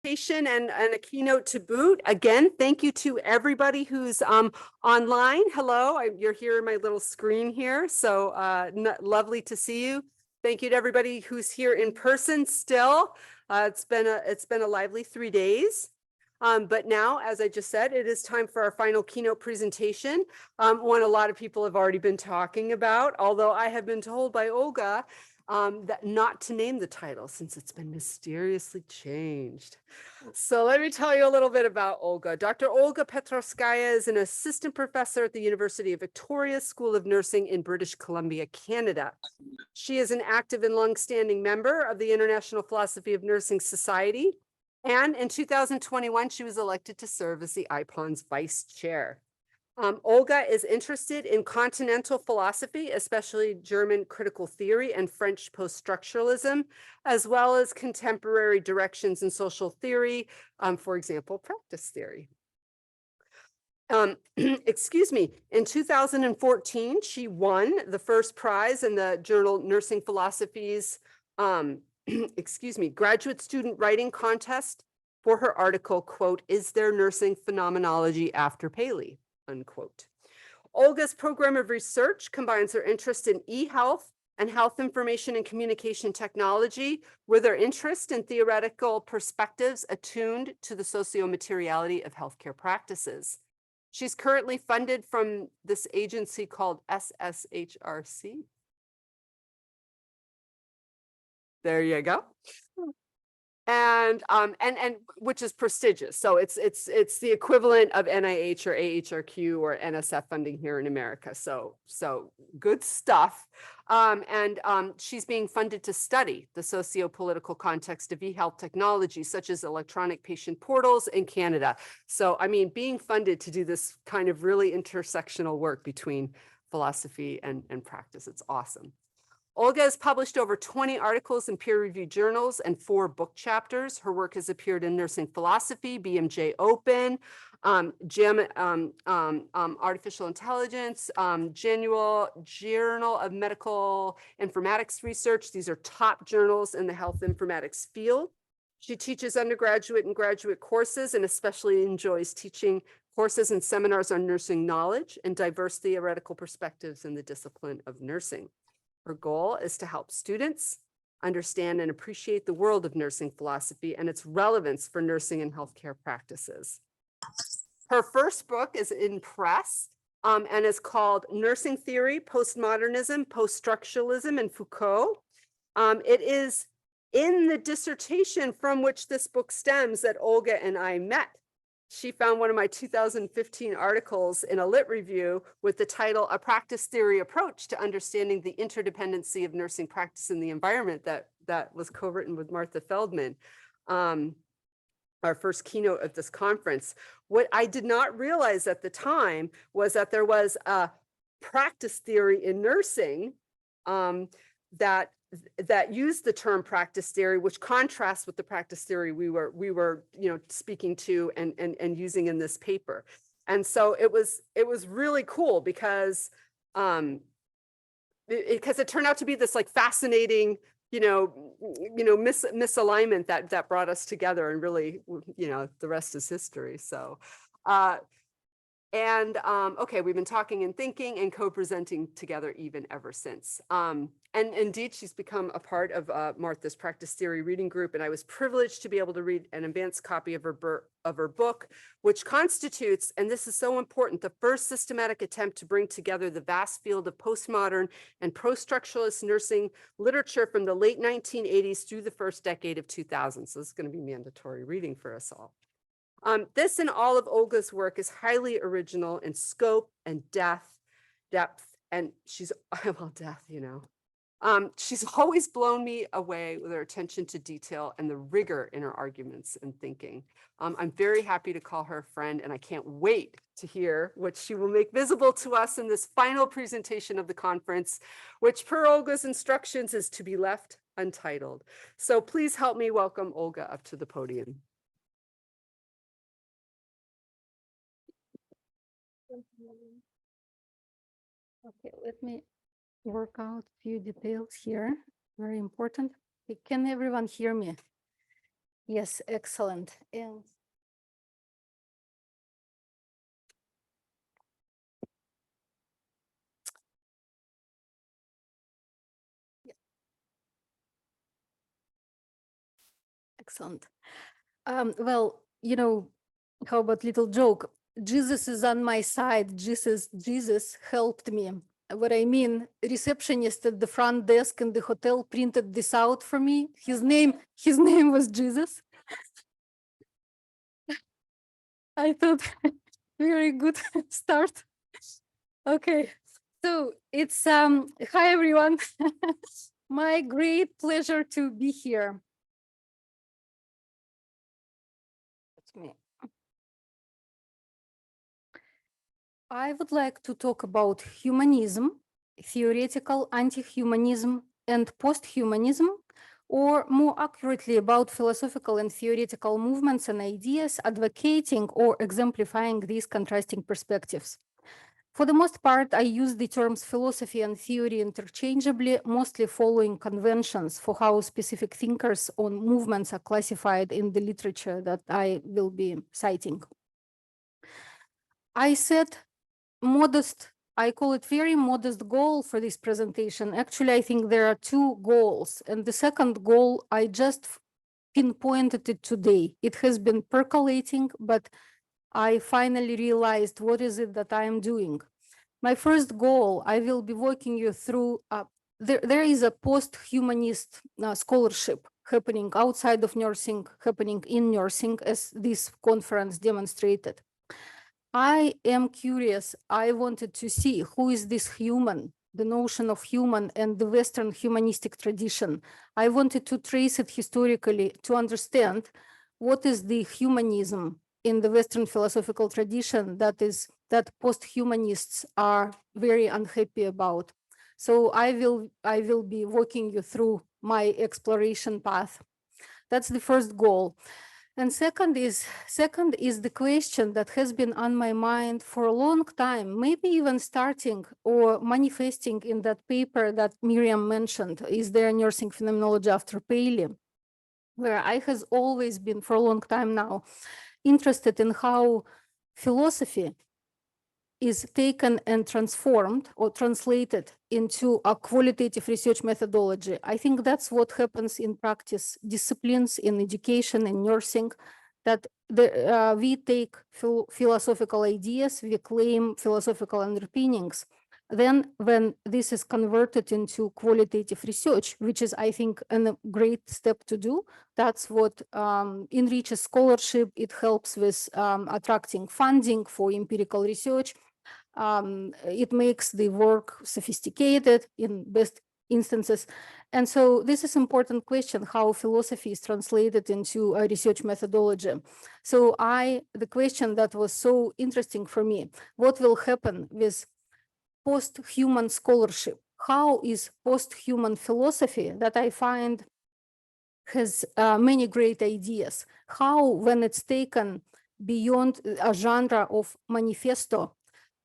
presentation and a keynote to boot. Again, thank you to everybody who's online. Hello, you're here in my little screen here. So lovely to see you. Thank you to everybody who's here in person still. It's been a lively 3 days. But now, as I just said, it is time for our final keynote presentation, one a lot of people have already been talking about, although I have been told by Olga that not to name the title since it's been mysteriously changed. So let me tell you a little bit about Olga. Dr. Olga Petrovskaya is an assistant professor at the University of Victoria School of Nursing in British Columbia, Canada. She is an active and longstanding member of the International Philosophy of Nursing Society. And in 2021, she was elected to serve as the IPON's vice chair. Olga is interested in continental philosophy, especially German critical theory and French post-structuralism, as well as contemporary directions in social theory, for example, practice theory. Excuse me, in 2014, she won the first prize in the journal Nursing Philosophy's excuse me, graduate student writing contest for her article, quote, "Is there nursing phenomenology after Paley?" Unquote. Olga's program of research combines her interest in eHealth and health information and communication technology with her interest in theoretical perspectives attuned to the socio-materiality of healthcare practices. She's currently funded from this agency called SSHRC. There you go. And which is prestigious. So it's the equivalent of NIH or AHRQ or NSF funding here in America. So good stuff. She's being funded to study the socio-political context of eHealth technology, such as electronic patient portals in Canada. So, I mean, being funded to do this kind of really intersectional work between philosophy and practice, it's awesome. Olga has published over 20 articles in peer-reviewed journals and 4 book chapters. Her work has appeared in Nursing Philosophy, BMJ Open, Artificial Intelligence, Journal of Medical Informatics Research. These are top journals in the health informatics field. She teaches undergraduate and graduate courses and especially enjoys teaching courses and seminars on nursing knowledge and diverse theoretical perspectives in the discipline of nursing. Her goal is to help students understand and appreciate the world of nursing philosophy and its relevance for nursing and healthcare practices. Her first book is in press and is called Nursing Theory, Postmodernism, Post-Structuralism, and Foucault. It is in the dissertation from which this book stems that Olga and I met. She found one of my 2015 articles in a lit review with the title, "A Practice Theory Approach to Understanding the Interdependency of Nursing Practice in the Environment," that was co-written with Martha Feldman, our first keynote of this conference. What I did not realize at the time was that there was a practice theory in nursing that used the term practice theory, which contrasts with the practice theory we were speaking to and using in this paper. And so it was really cool because it turned out to be this like fascinating misalignment that brought us together, and really the rest is history. So okay, we've been talking and thinking and co-presenting together even ever since. And indeed, she's become a part of Martha's practice theory reading group, and I was privileged to be able to read an advanced copy of her book, which constitutes, and this is so important, the first systematic attempt to bring together the vast field of postmodern and post-structuralist nursing literature from the late 1980s through the first decade of 2000. So this is going to be mandatory reading for us all. This and all of Olga's work is highly original in scope and depth, and she's, well, she's always blown me away with her attention to detail and the rigor in her arguments and thinking. I'm very happy to call her a friend, and I can't wait to hear what she will make visible to us in this final presentation of the conference, which per Olga's instructions is to be left untitled. So please help me welcome Olga up to the podium. Okay, let me work out a few details here. Very important. Can everyone hear me? Yes, excellent. And excellent. Well, how about little joke? Jesus is on my side. Jesus helped me. What I mean, receptionist at the front desk in the hotel printed this out for me. His name was Jesus. I thought very good start. Okay. So it's hi everyone. My great pleasure to be here. That's me. I would like to talk about humanism, theoretical anti-humanism, and post-humanism, or more accurately about philosophical and theoretical movements and ideas advocating or exemplifying these contrasting perspectives. For the most part, I use the terms philosophy and theory interchangeably, mostly following conventions for how specific thinkers on movements are classified in the literature that I will be citing. I set modest, I call it very modest goal for this presentation. Actually, I think there are two goals. And the second goal, I just pinpointed it today. It has been percolating, but I finally realized what is it that I am doing. My first goal, I will be walking you through, there is a post-humanist scholarship happening outside of nursing, happening in nursing, as this conference demonstrated. I am curious. I wanted to see who is this human, the notion of human and the Western humanistic tradition. I wanted to trace it historically to understand what is the humanism in the Western philosophical tradition that post-humanists are very unhappy about. So I will be walking you through my exploration path. That's the first goal. And second is the question that has been on my mind for a long time, maybe even starting or manifesting in that paper that Miriam mentioned, Is There Nursing Phenomenology After Paley, where I has always been for a long time now interested in how philosophy is taken and transformed or translated into a qualitative research methodology. I think that's what happens in practice disciplines, in education, in nursing, that we take philosophical ideas, we claim philosophical underpinnings. Then when this is converted into qualitative research, which is, I think, a great step to do, that's what enriches scholarship. It helps with attracting funding for empirical research. It makes the work sophisticated in best instances. And so this is an important question, how philosophy is translated into a research methodology. So the question that was so interesting for me, what will happen with post-human scholarship? How is post-human philosophy that I find has many great ideas? How, when it's taken beyond a genre of manifesto,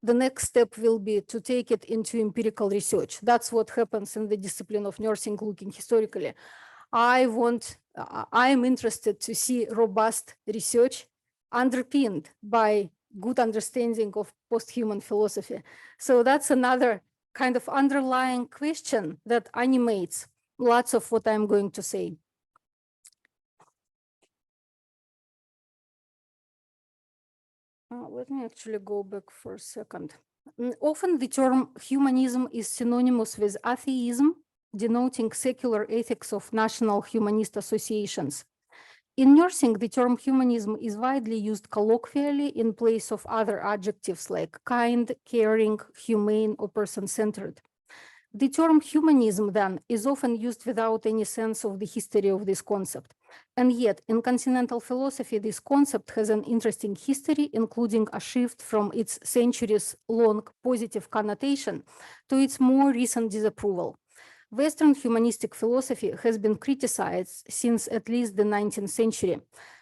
the next step will be to take it into empirical research. That's what happens in the discipline of nursing, looking historically. I'm interested to see robust research underpinned by good understanding of post-human philosophy. So that's another kind of underlying question that animates lots of what I'm going to say. Let me actually go back for a second. Often the term humanism is synonymous with atheism, denoting secular ethics of national humanist associations. In nursing, the term humanism is widely used colloquially in place of other adjectives like kind, caring, humane, or person-centered. The term humanism, then, is often used without any sense of the history of this concept. And yet, in continental philosophy, this concept has an interesting history, including a shift from its centuries-long positive connotation to its more recent disapproval. Western humanistic philosophy has been criticized since at least the 19th century.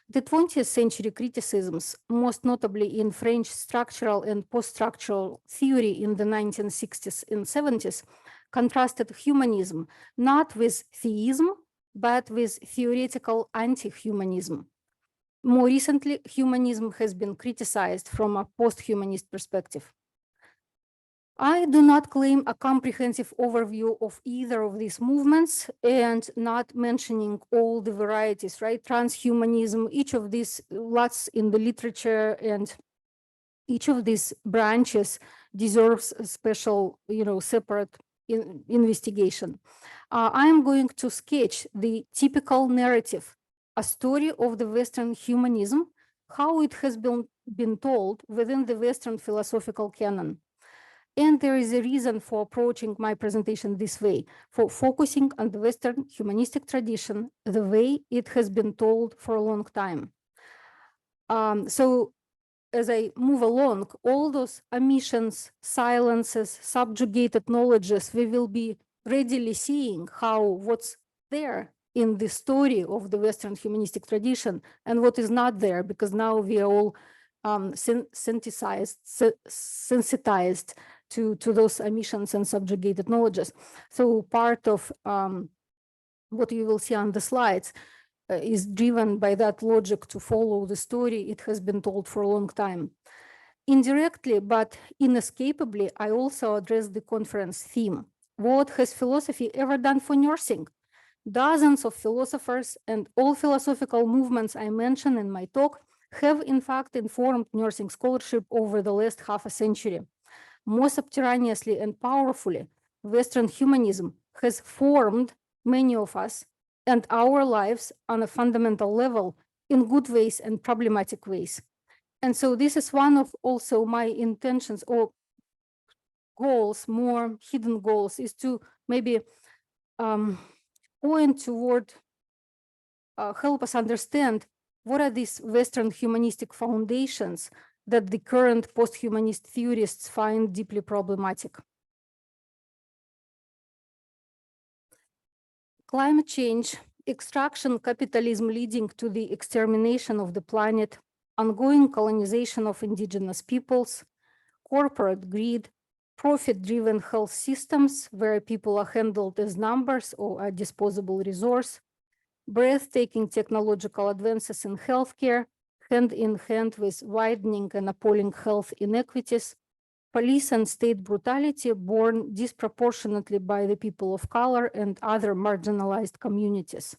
The 20th century criticisms, most notably in French structural and post-structural theory in the 1960s and 70s, contrasted humanism not with theism, but with theoretical anti-humanism. More recently, humanism has been criticized from a post-humanist perspective. I do not claim a comprehensive overview of either of these movements and not mentioning all the varieties, right? Transhumanism, each of these, lots in the literature, and each of these branches deserves a special, separate investigation. I am going to sketch the typical narrative, a story of the Western humanism, how it has been told within the Western philosophical canon. And there is a reason for approaching my presentation this way, for focusing on the Western humanistic tradition, the way it has been told for a long time. So as I move along, all those omissions, silences, subjugated knowledges, we will be readily seeing how what's there in the story of the Western humanistic tradition and what is not there, because now we are all sensitized to those omissions and subjugated knowledges. So part of what you will see on the slides is driven by that logic to follow the story it has been told for a long time. Indirectly, but inescapably, I also address the conference theme. What has philosophy ever done for nursing? Dozens of philosophers and all philosophical movements I mentioned in my talk have in fact informed nursing scholarship over the last half a century. More subterraneously and powerfully, Western humanism has formed many of us and our lives on a fundamental level in good ways and problematic ways. And so this is one of also my intentions or goals, more hidden goals, is to maybe point toward, help us understand what are these Western humanistic foundations that the current post-humanist theorists find deeply problematic. Climate change, extraction capitalism leading to the extermination of the planet, ongoing colonization of indigenous peoples, corporate greed, profit-driven health systems where people are handled as numbers or a disposable resource, breathtaking technological advances in healthcare, hand in hand with widening and appalling health inequities, police and state brutality borne disproportionately by the people of color and other marginalized communities.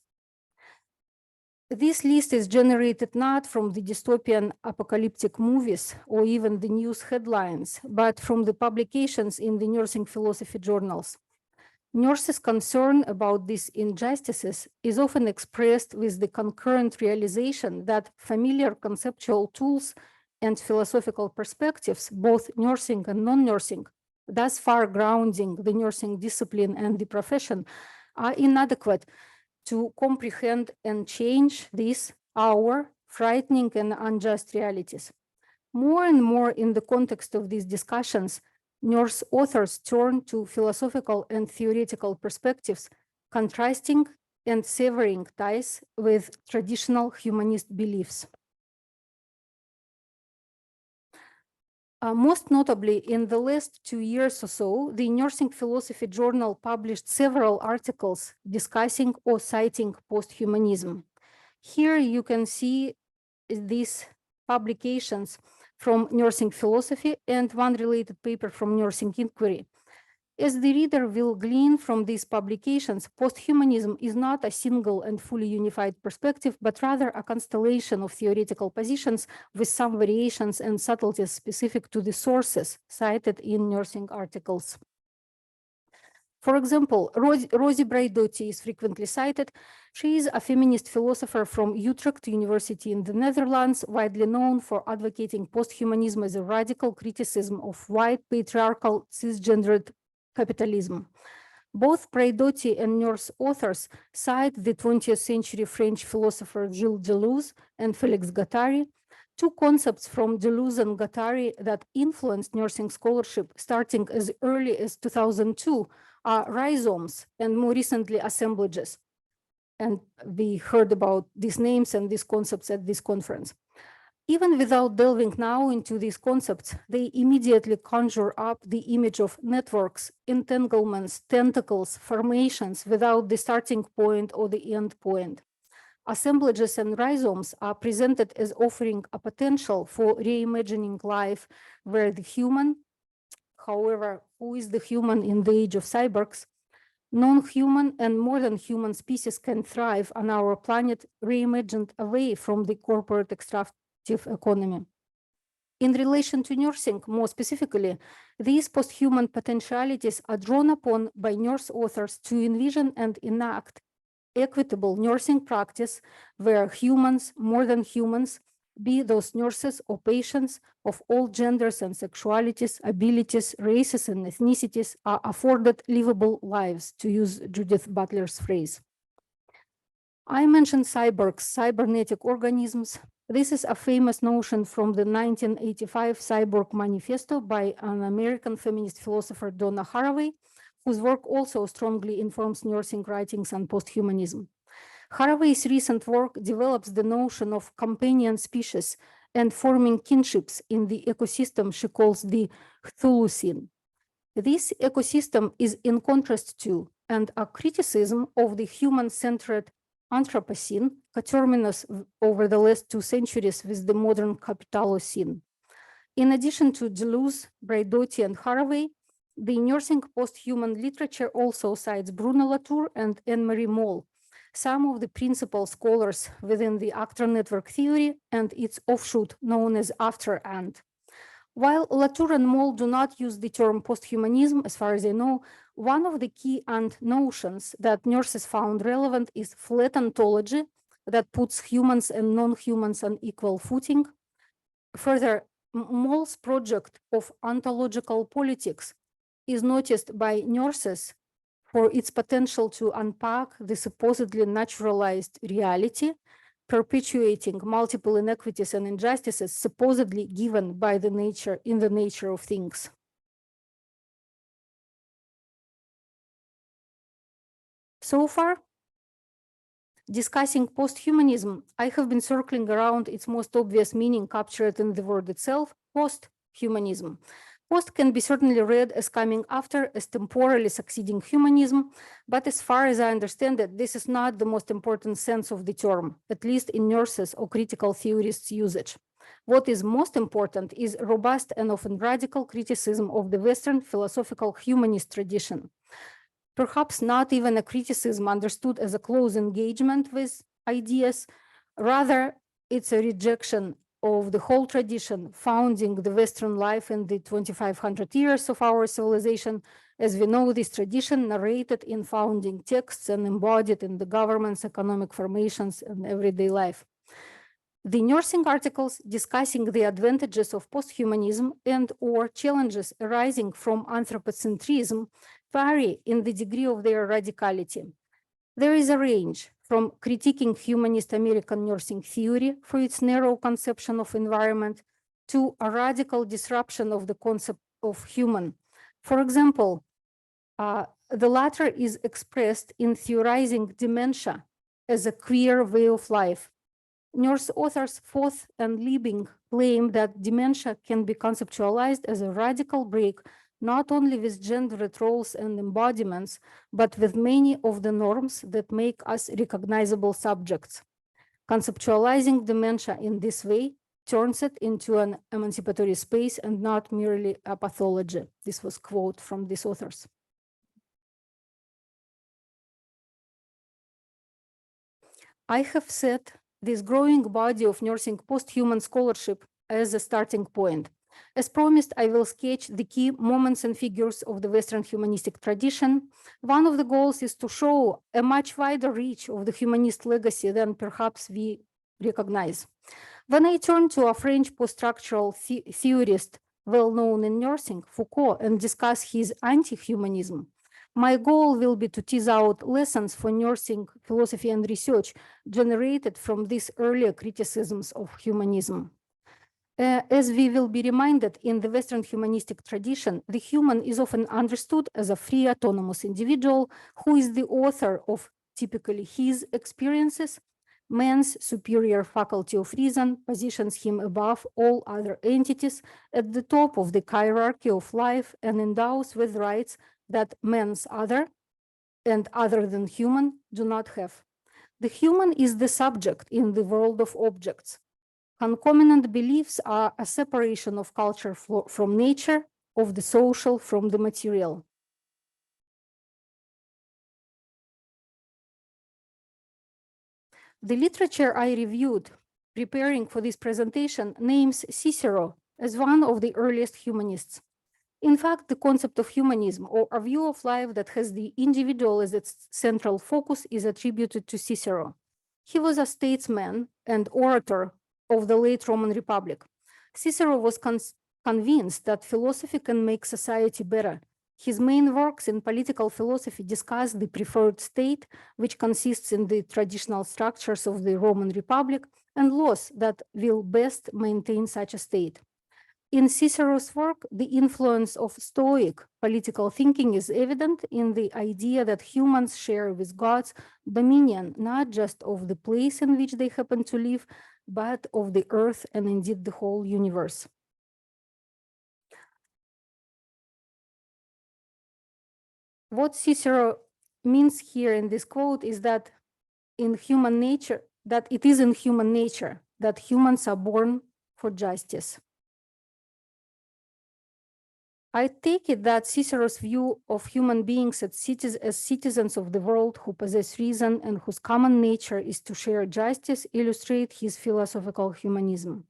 This list is generated not from the dystopian apocalyptic movies or even the news headlines, but from the publications in the nursing philosophy journals. Nurses' concern about these injustices is often expressed with the concurrent realization that familiar conceptual tools and philosophical perspectives, both nursing and non-nursing, thus far grounding the nursing discipline and the profession, are inadequate to comprehend and change these, our frightening and unjust realities. More and more in the context of these discussions, nurse authors turn to philosophical and theoretical perspectives, contrasting and severing ties with traditional humanist beliefs. Most notably, in the last 2 years or so, the Nursing Philosophy Journal published several articles discussing or citing post-humanism. Here you can see these publications from Nursing Philosophy and one related paper from Nursing Inquiry. As the reader will glean from these publications, post-humanism is not a single and fully unified perspective, but rather a constellation of theoretical positions with some variations and subtleties specific to the sources cited in nursing articles. For example, Rosie Braidotti is frequently cited. She is a feminist philosopher from Utrecht University in the Netherlands, widely known for advocating post-humanism as a radical criticism of white, patriarchal, cisgendered capitalism. Both Braidotti and nurse authors cite the 20th century French philosopher Gilles Deleuze and Félix Guattari, two concepts from Deleuze and Guattari that influenced nursing scholarship starting as early as 2002 are rhizomes and more recently assemblages. And we heard about these names and these concepts at this conference. Even without delving now into these concepts, they immediately conjure up the image of networks, entanglements, tentacles, formations without the starting point or the end point. Assemblages and rhizomes are presented as offering a potential for reimagining life where the human, however, who is the human in the age of cyborgs, non-human and more than human species can thrive on our planet reimagined away from the corporate extractive economy. In relation to nursing, more specifically, these post-human potentialities are drawn upon by nurse authors to envision and enact equitable nursing practice where humans, more than humans, be those nurses or patients of all genders and sexualities, abilities, races, and ethnicities, are afforded livable lives, to use Judith Butler's phrase. I mentioned cyborgs, cybernetic organisms. This is a famous notion from the 1985 Cyborg Manifesto by an American feminist philosopher, Donna Haraway, whose work also strongly informs nursing writings on posthumanism. Haraway's recent work develops the notion of companion species and forming kinships in the ecosystem she calls the Cthulhu. This ecosystem is in contrast to and a criticism of the human-centered Anthropocene, coterminous over the last 2 centuries with the modern Capitalocene. In addition to Deleuze, Braidotti, and Haraway, the nursing post-human literature also cites Bruno Latour and Anne-Marie Moll, some of the principal scholars within the actor network theory and its offshoot known as after-and. While Latour and Moll do not use the term posthumanism, as far as I know, one of the key and notions that nurses found relevant is flat ontology that puts humans and non-humans on equal footing. Further, Moll's project of ontological politics is noticed by nurses for its potential to unpack the supposedly naturalized reality, perpetuating multiple inequities and injustices supposedly given by the nature of things. So far, discussing posthumanism, I have been circling around its most obvious meaning captured in the word itself, posthumanism. Post can be certainly read as coming after, as temporally succeeding humanism, but as far as I understand it, this is not the most important sense of the term, at least in nurses or critical theorists' usage. What is most important is robust and often radical criticism of the Western philosophical humanist tradition. Perhaps not even a criticism understood as a close engagement with ideas, rather it's a rejection of the whole tradition founding the Western life in the 2500 years of our civilization. As we know, this tradition narrated in founding texts and embodied in the government's economic formations and everyday life. The nursing articles discussing the advantages of posthumanism and or challenges arising from anthropocentrism vary in the degree of their radicality. There is a range from critiquing humanist American nursing theory for its narrow conception of environment to a radical disruption of the concept of human. For example, the latter is expressed in theorizing dementia as a queer way of life. Nurse authors Foth and Liebing claim that dementia can be conceptualized as a radical break not only with gendered roles and embodiments, but with many of the norms that make us recognizable subjects. Conceptualizing dementia in this way turns it into an emancipatory space and not merely a pathology. This was a quote from these authors. I have set this growing body of nursing post-human scholarship as a starting point. As promised, I will sketch the key moments and figures of the Western humanistic tradition. One of the goals is to show a much wider reach of the humanist legacy than perhaps we recognize. When I turn to a French post-structural theorist well known in nursing, Foucault, and discuss his anti-humanism, my goal will be to tease out lessons for nursing philosophy and research generated from these earlier criticisms of humanism. As we will be reminded, in the Western humanistic tradition, the human is often understood as a free autonomous individual who is the author of typically his experiences Man's superior faculty of reason positions him above all other entities at the top of the hierarchy of life and endows with rights that man's other and other than human do not have. The human is the subject in the world of objects. Concomitant beliefs are a separation of culture from nature, of the social from the material. The literature I reviewed preparing for this presentation names Cicero as one of the earliest humanists. In fact, the concept of humanism, or a view of life that has the individual as its central focus, is attributed to Cicero. He was a statesman and orator of the late Roman Republic. Cicero was convinced that philosophy can make society better. His main works in political philosophy discuss the preferred state, which consists in the traditional structures of the Roman Republic, and laws that will best maintain such a state. In Cicero's work, the influence of Stoic political thinking is evident in the idea that humans share with gods dominion, not just of the place in which they happen to live, but of the earth and indeed the whole universe. What Cicero means here in this quote is that in human nature, that it is in human nature that humans are born for justice. I take it that Cicero's view of human beings as citizens of the world who possess reason and whose common nature is to share justice illustrate his philosophical humanism.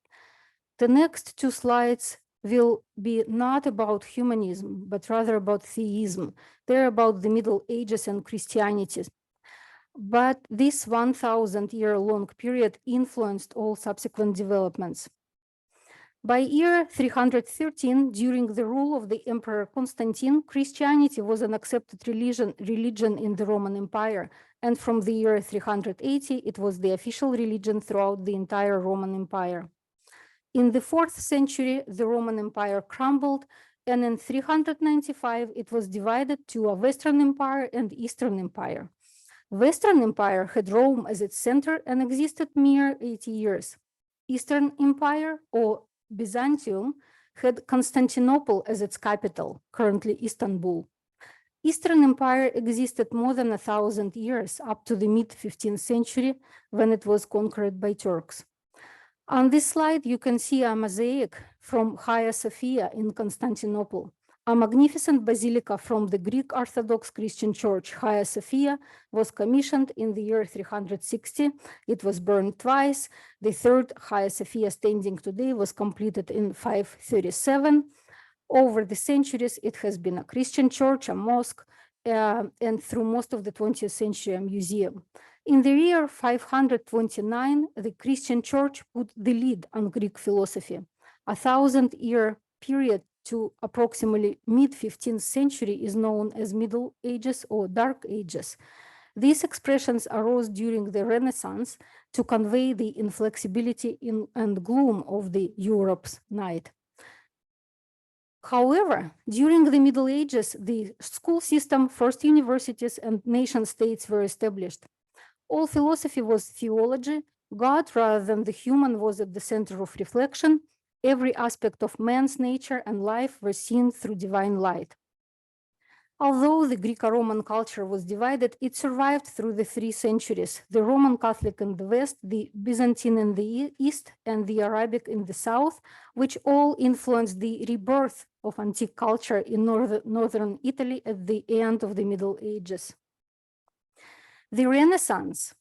The next two slides will be not about humanism, but rather about theism. They're about the Middle Ages and Christianity. But this 1,000-year-long period influenced all subsequent developments. By year 313, during the rule of the Emperor Constantine, Christianity was an accepted religion in the Roman Empire, and from the year 380, it was the official religion throughout the entire Roman Empire. In the 4th century, the Roman Empire crumbled, and in 395, it was divided to a Western Empire and Eastern Empire. Western Empire had Rome as its center and existed mere 80 years. Eastern Empire, or Byzantium, had Constantinople as its capital, currently Istanbul. Eastern Empire existed more than 1,000 years, up to the mid-15th century, when it was conquered by Turks. On this slide, you can see a mosaic from Hagia Sophia in Constantinople. A magnificent basilica from the Greek Orthodox Christian Church, Hagia Sophia, was commissioned in the year 360. It was burned twice. The third, Hagia Sophia standing today, was completed in 537. Over the centuries, it has been a Christian church, a mosque, and through most of the 20th century, a museum. In the year 529, the Christian church put the lead on Greek philosophy. A 1,000-year period to approximately mid-15th century is known as Middle Ages or Dark Ages. These expressions arose during the Renaissance to convey the inflexibility and gloom of the Europe's night. However, during the Middle Ages, the school system, first universities, and nation states were established. All philosophy was theology. God, rather than the human, was at the center of reflection. Every aspect of man's nature and life were seen through divine light. Although the Greco-Roman culture was divided, it survived through the 3 centuries: the Roman Catholic in the West, the Byzantine in the East, and the Arabic in the South, which all influenced the rebirth of antique culture in northern Italy at the end of the Middle Ages. The Renaissance,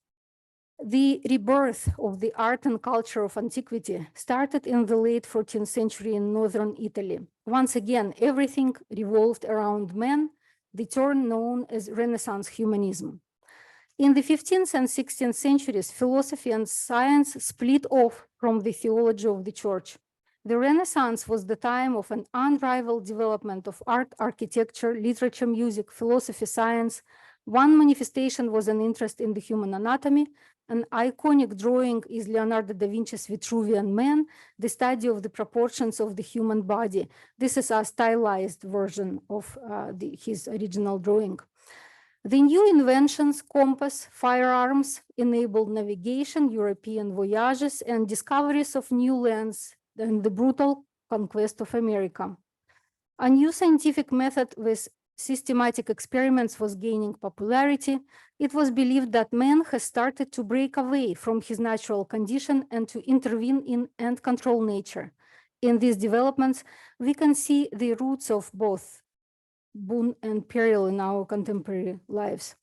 the rebirth of the art and culture of antiquity, started in the late 14th century in northern Italy. Once again, everything revolved around man, the term known as Renaissance humanism. In the 15th and 16th centuries, philosophy and science split off from the theology of the church. The Renaissance was the time of an unrivaled development of art, architecture, literature, music, philosophy, science. One manifestation was an interest in the human anatomy. An iconic drawing is Leonardo da Vinci's Vitruvian Man, the study of the proportions of the human body. This is a stylized version of his original drawing. The new inventions, compass, firearms, enabled navigation, European voyages, and discoveries of new lands, and the brutal conquest of America. A new scientific method with systematic experiments was gaining popularity. It was believed that man has started to break away from his natural condition and to intervene in and control nature. In these developments, we can see the roots of both boon and peril in our contemporary lives.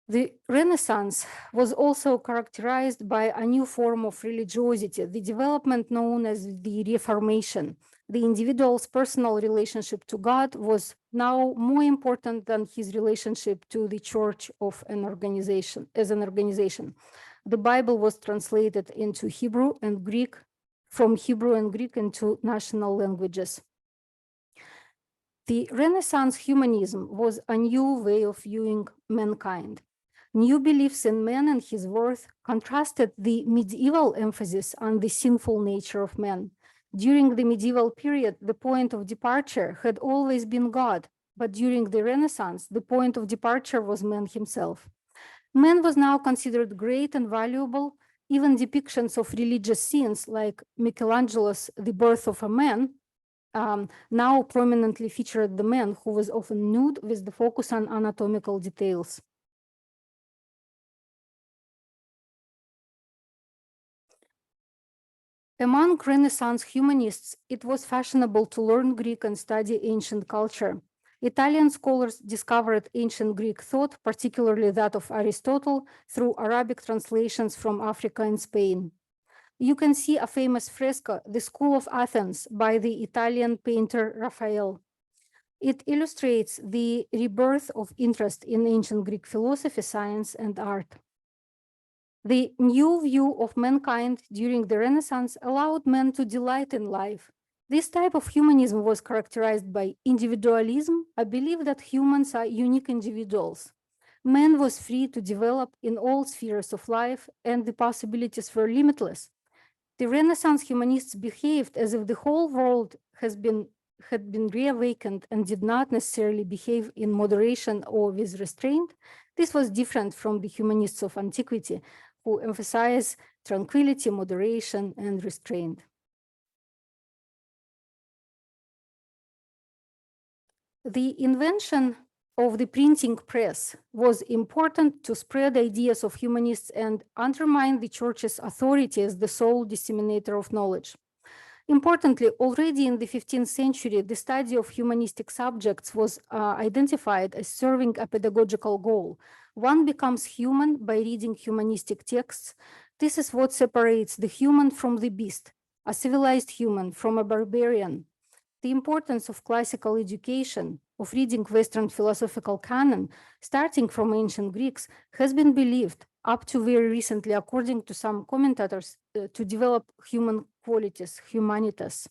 The Renaissance was also characterized by a new form of religiosity, the development known as the Reformation. The individual's personal relationship to God was now more important than his relationship to the church of an organization, as an organization. The Bible was translated into Hebrew and Greek, from Hebrew and Greek into national languages. The Renaissance humanism was a new way of viewing mankind. New beliefs in man and his worth contrasted the medieval emphasis on the sinful nature of man. During the medieval period, the point of departure had always been God, but during the Renaissance, the point of departure was man himself. Man was now considered great and valuable. Even depictions of religious scenes like Michelangelo's The Birth of a Man now prominently featured the man, who was often nude with the focus on anatomical details. Among Renaissance humanists, it was fashionable to learn Greek and study ancient culture. Italian scholars discovered ancient Greek thought, particularly that of Aristotle, through Arabic translations from Africa and Spain. You can see a famous fresco, The School of Athens, by the Italian painter Raphael. It illustrates the rebirth of interest in ancient Greek philosophy, science, and art. The new view of mankind during the Renaissance allowed men to delight in life. This type of humanism was characterized by individualism, a belief that humans are unique individuals. Man was free to develop in all spheres of life, and the possibilities were limitless. The Renaissance humanists behaved as if the whole world had been reawakened and did not necessarily behave in moderation or with restraint. This was different from the humanists of antiquity, who emphasize tranquility, moderation, and restraint. The invention of the printing press was important to spread ideas of humanists and undermine the church's authority as the sole disseminator of knowledge. Importantly, already in the 15th century, the study of humanistic subjects was identified as serving a pedagogical goal. One becomes human by reading humanistic texts. This is what separates the human from the beast, a civilized human from a barbarian. The importance of classical education, of reading Western philosophical canon, starting from ancient Greeks, has been believed up to very recently, according to some commentators, to develop human qualities, humanitas.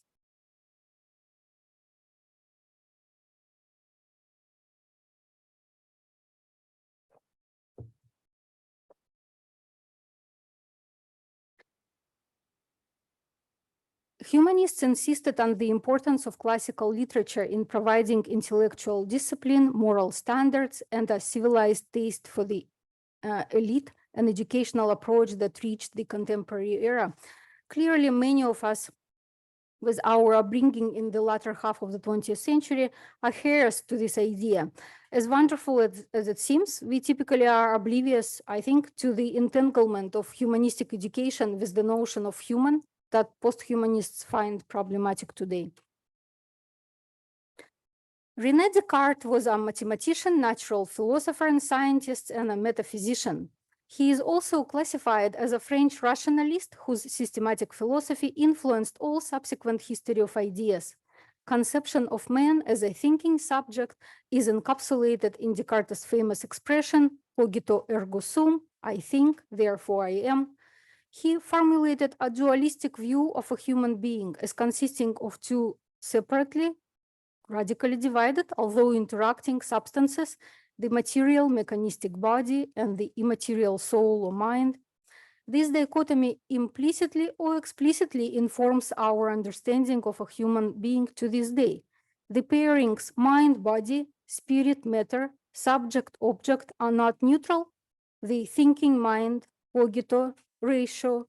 Humanists insisted on the importance of classical literature in providing intellectual discipline, moral standards, and a civilized taste for the elite, an educational approach that reached the contemporary era. Clearly, many of us, with our upbringing in the latter half of the 20th century, are heirs to this idea. As wonderful as it seems, we typically are oblivious, I think, to the entanglement of humanistic education with the notion of human that post-humanists find problematic today. René Descartes was a mathematician, natural philosopher and scientist, and a metaphysician. He is also classified as a French rationalist whose systematic philosophy influenced all subsequent history of ideas. Conception of man as a thinking subject is encapsulated in Descartes' famous expression, cogito ergo sum, I think, therefore I am. He formulated a dualistic view of a human being as consisting of two separately, radically divided, although interacting substances, the material mechanistic body and the immaterial soul or mind. This dichotomy implicitly or explicitly informs our understanding of a human being to this day. The pairings mind-body, spirit-matter subject, object are not neutral. The thinking mind, cogito, ratio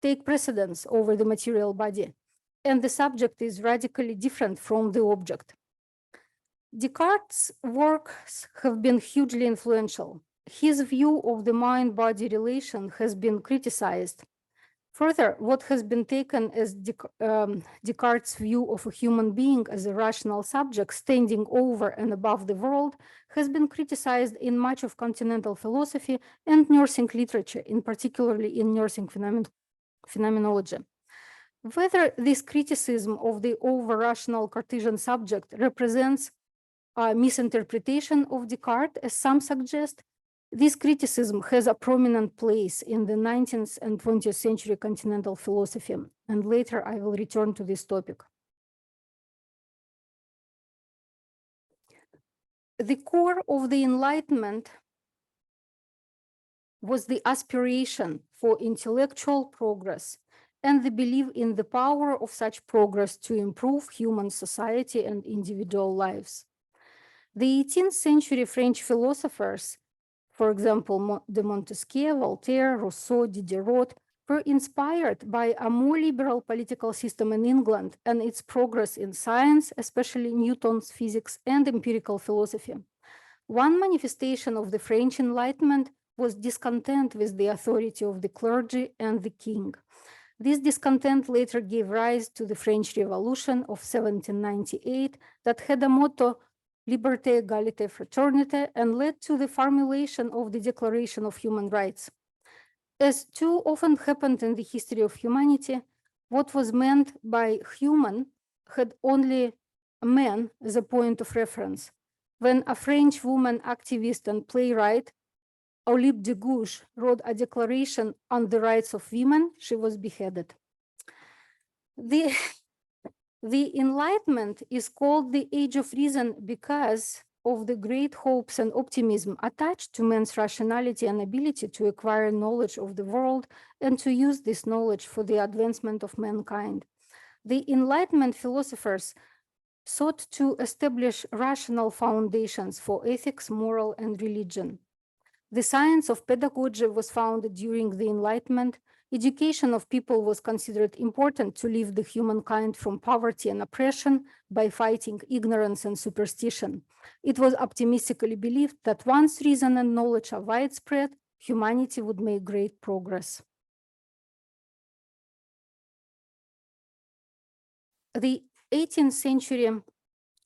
take precedence over the material body, and the subject is radically different from the object. Descartes' works have been hugely influential. His view of the mind-body relation has been criticized. Further, what has been taken as Descartes' view of a human being as a rational subject standing over and above the world has been criticized in much of continental philosophy and nursing literature, in particularly in nursing phenomenology. Whether this criticism of the over-rational Cartesian subject represents a misinterpretation of Descartes, as some suggest, this criticism has a prominent place in the 19th and 20th century continental philosophy, and later I will return to this topic. The core of the Enlightenment was the aspiration for intellectual progress and the belief in the power of such progress to improve human society and individual lives. The 18th century French philosophers, for example, de Montesquieu, Voltaire, Rousseau, Diderot, were inspired by a more liberal political system in England and its progress in science, especially Newton's physics and empirical philosophy. One manifestation of the French Enlightenment was discontent with the authority of the clergy and the king. This discontent later gave rise to the French Revolution of 1798 that had a motto, Liberté, Égalité, Fraternité, and led to the formulation of the Declaration of Human Rights. As too often happened in the history of humanity, what was meant by human had only man as a point of reference. When a French woman activist and playwright, Olympe de Gouges, wrote a declaration on the rights of women, she was beheaded. The Enlightenment is called the Age of Reason because of the great hopes and optimism attached to man's rationality and ability to acquire knowledge of the world and to use this knowledge for the advancement of mankind. The Enlightenment philosophers sought to establish rational foundations for ethics, moral, and religion. The science of pedagogy was founded during the Enlightenment. Education of people was considered important to lift the humankind from poverty and oppression by fighting ignorance and superstition. It was optimistically believed that once reason and knowledge are widespread, humanity would make great progress. The 18th century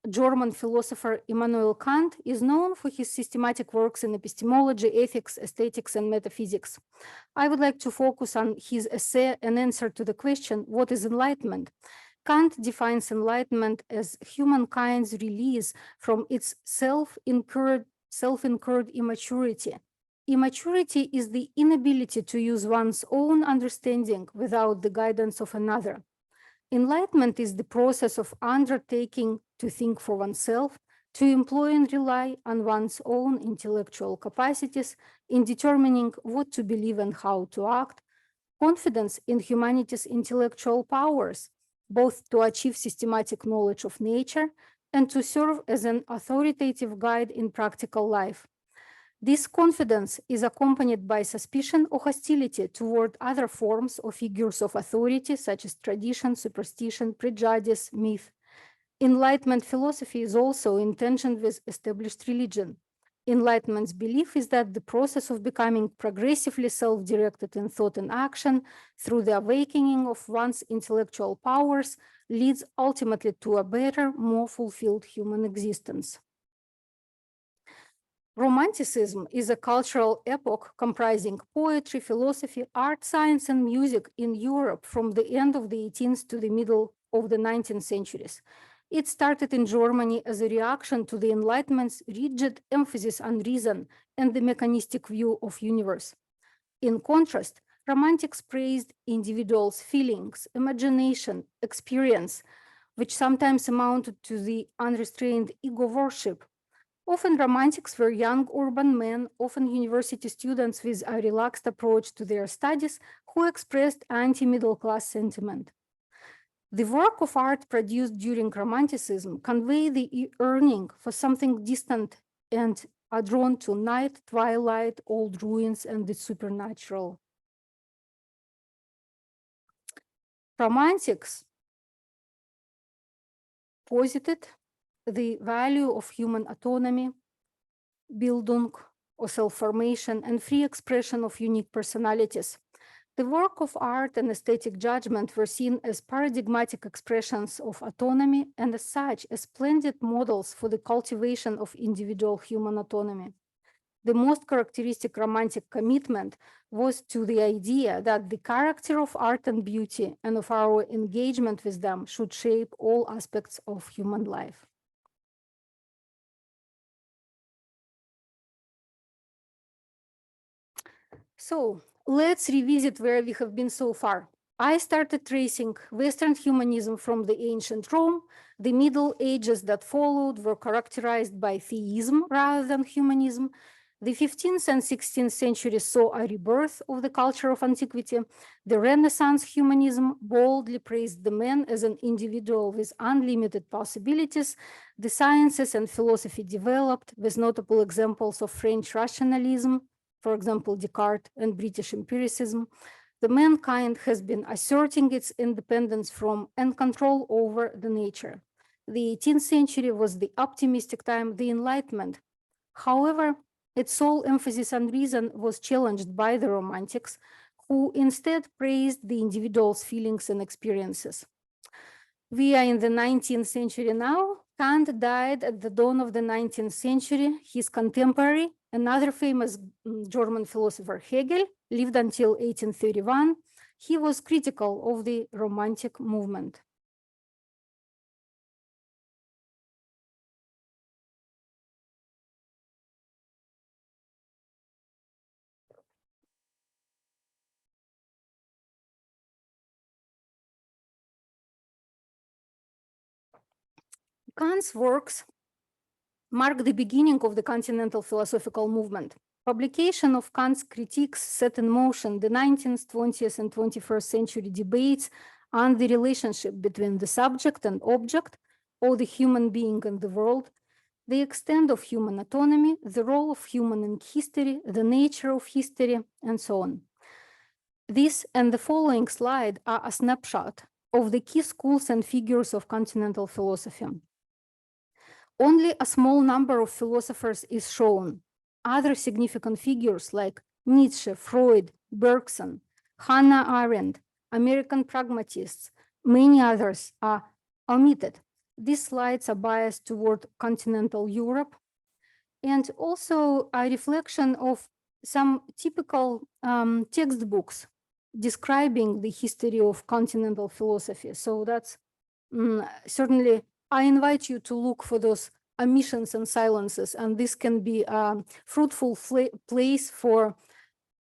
German philosopher Immanuel Kant is known for his systematic works in epistemology, ethics, aesthetics, and metaphysics. I would like to focus on his essay and answer to the question, what is enlightenment? Kant defines enlightenment as humankind's release from its self-incurred immaturity. Immaturity is the inability to use one's own understanding without the guidance of another. Enlightenment is the process of undertaking to think for oneself, to employ and rely on one's own intellectual capacities in determining what to believe and how to act, confidence in humanity's intellectual powers, both to achieve systematic knowledge of nature and to serve as an authoritative guide in practical life. This confidence is accompanied by suspicion or hostility toward other forms or figures of authority, such as tradition, superstition, prejudice, myth. Enlightenment philosophy is also in tension with established religion. Enlightenment's belief is that the process of becoming progressively self-directed in thought and action through the awakening of one's intellectual powers leads ultimately to a better, more fulfilled human existence. Romanticism is a cultural epoch comprising poetry, philosophy, art, science, and music in Europe from the end of the 18th to the middle of the 19th centuries. It started in Germany as a reaction to the Enlightenment's rigid emphasis on reason and the mechanistic view of universe. In contrast, Romantics praised individuals' feelings, imagination, experience, which sometimes amounted to the unrestrained ego worship. Often Romantics were young urban men, often university students with a relaxed approach to their studies, who expressed anti-middle class sentiment. The work of art produced during Romanticism conveyed the yearning for something distant and are drawn to night, twilight, old ruins, and the supernatural. Romantics posited the value of human autonomy, Bildung, or self-formation, and free expression of unique personalities. The work of art and aesthetic judgment were seen as paradigmatic expressions of autonomy and as such as splendid models for the cultivation of individual human autonomy. The most characteristic romantic commitment was to the idea that the character of art and beauty and of our engagement with them should shape all aspects of human life. So let's revisit where we have been so far. I started tracing Western humanism from the ancient Rome. The Middle Ages that followed were characterized by theism rather than humanism. The 15th and 16th centuries saw a rebirth of the culture of antiquity. The Renaissance humanism boldly praised the man as an individual with unlimited possibilities. The sciences and philosophy developed with notable examples of French rationalism, for example, Descartes and British empiricism. The mankind has been asserting its independence from and control over the nature. The 18th century was the optimistic time, the Enlightenment. However, its sole emphasis on reason was challenged by the Romantics, who instead praised the individual's feelings and experiences. We are in the 19th century now. Kant died at the dawn of the 19th century. His contemporary, another famous German philosopher, Hegel, lived until 1831. He was critical of the Romantic movement. Kant's works mark the beginning of the continental philosophical movement. Publication of Kant's critiques set in motion the 19th, 20th, and 21st century debates on the relationship between the subject and object, or the human being and the world, the extent of human autonomy, the role of human in history, the nature of history, and so on. This and the following slide are a snapshot of the key schools and figures of continental philosophy. Only a small number of philosophers is shown. Other significant figures like Nietzsche, Freud, Bergson, Hannah Arendt, American pragmatists, many others are omitted. These slides are biased toward continental Europe and also a reflection of some typical textbooks describing the history of continental philosophy. So that's certainly, I invite you to look for those omissions and silences, and this can be a fruitful place for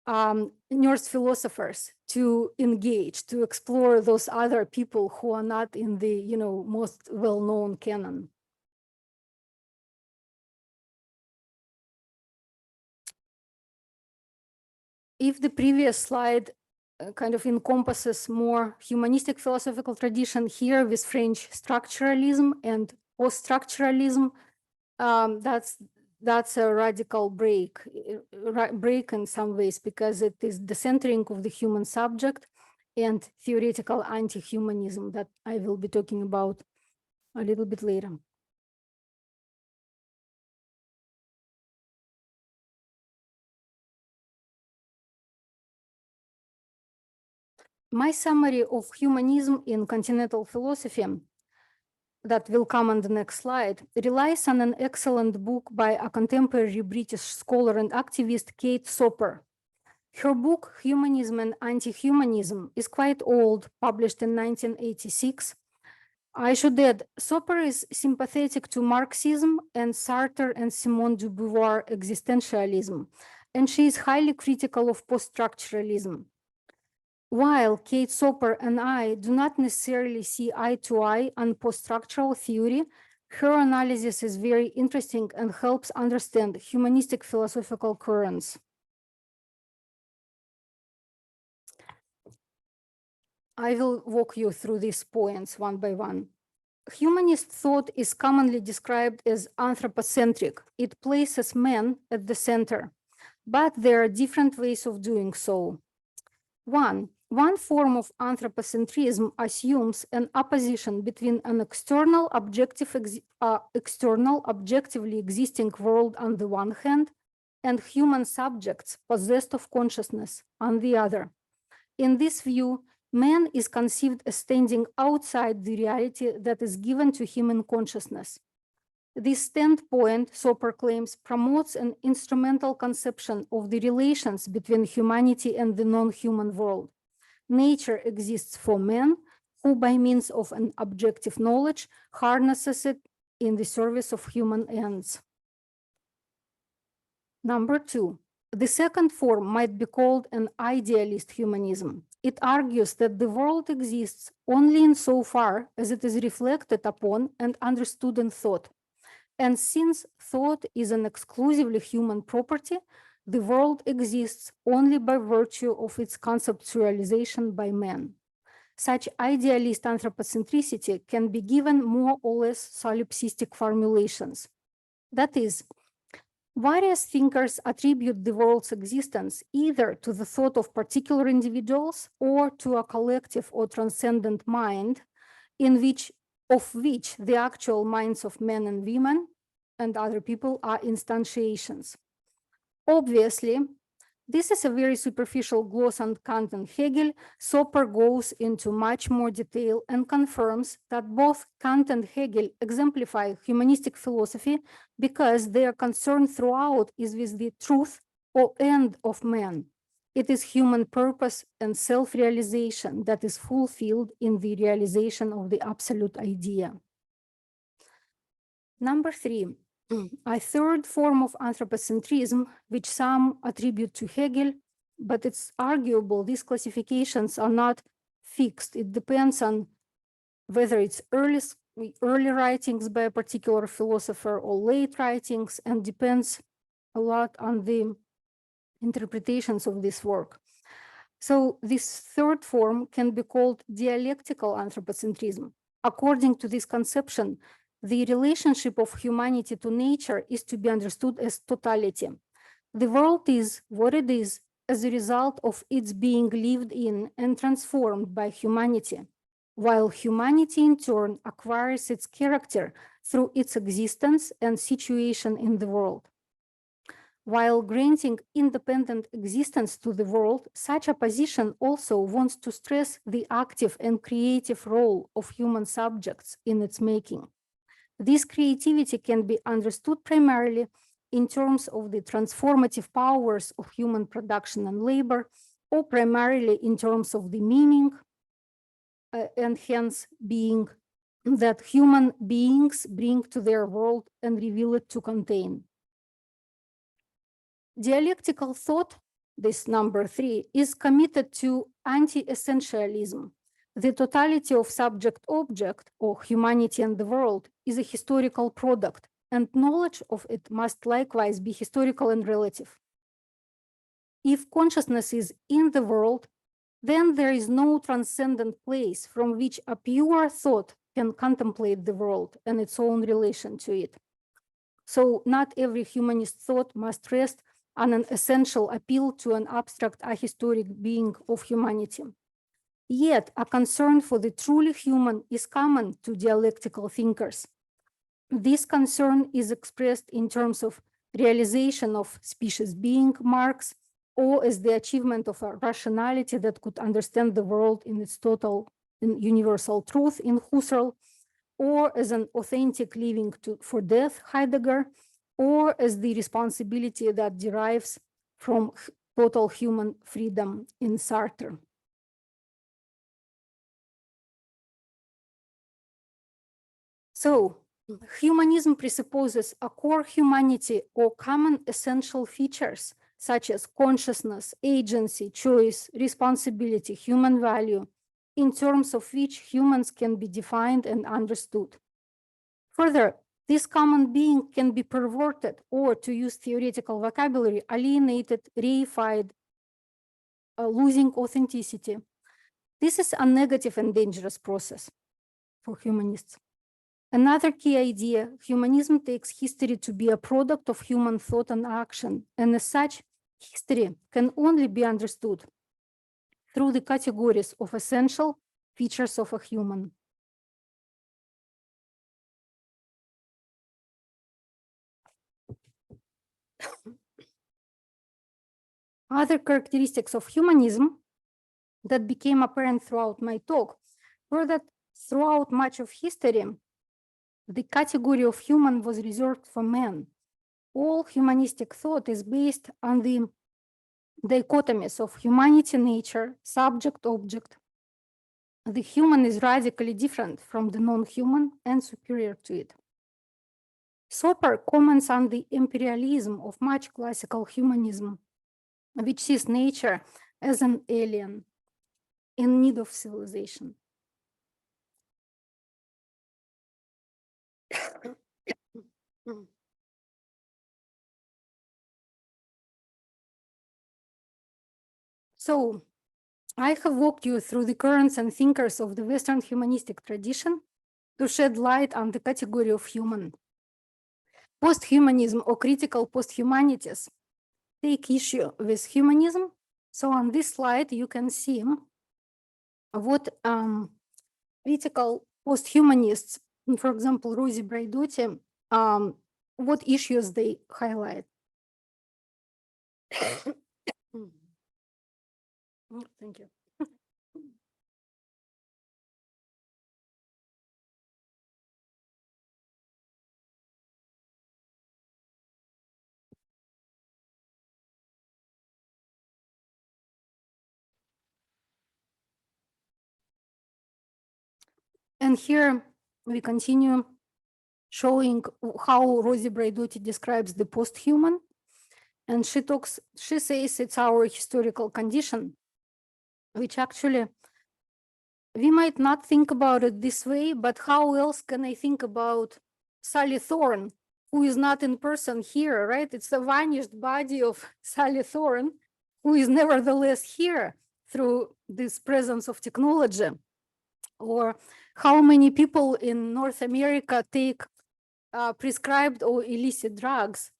Norse philosophers to engage, to explore those other people who are not in the most well-known canon. If the previous slide kind of encompasses more humanistic philosophical tradition, here with French structuralism and post-structuralism, that's a radical break in some ways, because it is the centering of the human subject and theoretical anti-humanism that I will be talking about a little bit later. My summary of humanism in continental philosophy that will come on the next slide relies on an excellent book by a contemporary British scholar and activist, Kate Soper. Her book, Humanism and Anti-Humanism, is quite old, published in 1986. I should add, Soper is sympathetic to Marxism and Sartre and Simone de Beauvoir existentialism, and she is highly critical of post-structuralism. While Kate Soper and I do not necessarily see eye to eye on post-structural theory, her analysis is very interesting and helps understand humanistic philosophical currents. I will walk you through these points one by one. Humanist thought is commonly described as anthropocentric. It places man at the center, but there are different ways of doing so. One form of anthropocentrism assumes an opposition between an external objectively existing world on the one hand and human subjects possessed of consciousness on the other. In this view, man is conceived as standing outside the reality that is given to him in consciousness. This standpoint, so proclaims, promotes an instrumental conception of the relations between humanity and the non-human world. Nature exists for man, who by means of an objective knowledge harnesses it in the service of human ends. Number two, the second form might be called an idealist humanism. It argues that the world exists only insofar as it is reflected upon and understood in thought. And since thought is an exclusively human property, the world exists only by virtue of its conceptualization by man. Such idealist anthropocentricity can be given more or less solipsistic formulations. That is, various thinkers attribute the world's existence either to the thought of particular individuals or to a collective or transcendent mind of which the actual minds of men and women and other people are instantiations. Obviously, this is a very superficial gloss on Kant and Hegel. Soper goes into much more detail and confirms that both Kant and Hegel exemplify humanistic philosophy because their concern throughout is with the truth or end of man. It is human purpose and self-realization that is fulfilled in the realization of the absolute idea. Number three, a third form of anthropocentrism, which some attribute to Hegel, but it's arguable these classifications are not fixed. It depends on whether it's early writings by a particular philosopher or late writings, and depends a lot on the interpretations of this work. So this third form can be called dialectical anthropocentrism. According to this conception, the relationship of humanity to nature is to be understood as totality. The world is what it is as a result of its being lived in and transformed by humanity, while humanity in turn acquires its character through its existence and situation in the world. While granting independent existence to the world, such a position also wants to stress the active and creative role of human subjects in its making. This creativity can be understood primarily in terms of the transformative powers of human production and labor, or primarily in terms of the meaning and hence being that human beings bring to their world and reveal it to contain. Dialectical thought, this number three, is committed to anti-essentialism. The totality of subject-object, or humanity and the world, is a historical product, and knowledge of it must likewise be historical and relative. If consciousness is in the world, then there is no transcendent place from which a pure thought can contemplate the world and its own relation to it. So not every humanist thought must rest on an essential appeal to an abstract ahistoric being of humanity. Yet, a concern for the truly human is common to dialectical thinkers. This concern is expressed in terms of realization of species being marks, or as the achievement of a rationality that could understand the world in its total and universal truth in Husserl, or as an authentic living for death, Heidegger, or as the responsibility that derives from total human freedom in Sartre. So, humanism presupposes a core humanity or common essential features such as consciousness, agency, choice, responsibility, human value, in terms of which humans can be defined and understood. Further, this common being can be perverted or, to use theoretical vocabulary, alienated, reified, losing authenticity. This is a negative and dangerous process for humanists. Another key idea, humanism takes history to be a product of human thought and action, and as such, history can only be understood through the categories of essential features of a human. Other characteristics of humanism that became apparent throughout my talk were that throughout much of history, the category of human was reserved for men. All humanistic thought is based on the dichotomies of humanity, nature, subject, object. The human is radically different from the non-human and superior to it. Soper comments on the imperialism of much classical humanism, which sees nature as an alien in need of civilization. So I have walked you through the currents and thinkers of the Western humanistic tradition to shed light on the category of human. Post-humanism or critical post-humanities take issue with humanism. So on this slide, you can see what critical post-humanists, for example, Rosi Braidotti, what issues they highlight. Thank you. And here we continue showing how Rosi Braidotti describes the post-human. And she says it's our historical condition, which actually we might not think about it this way, but how else can I think about Sally Thorne, who is not in person here, right? It's the vanished body of Sally Thorne, who is nevertheless here through this presence of technology. Or how many people in North America take prescribed or illicit drugs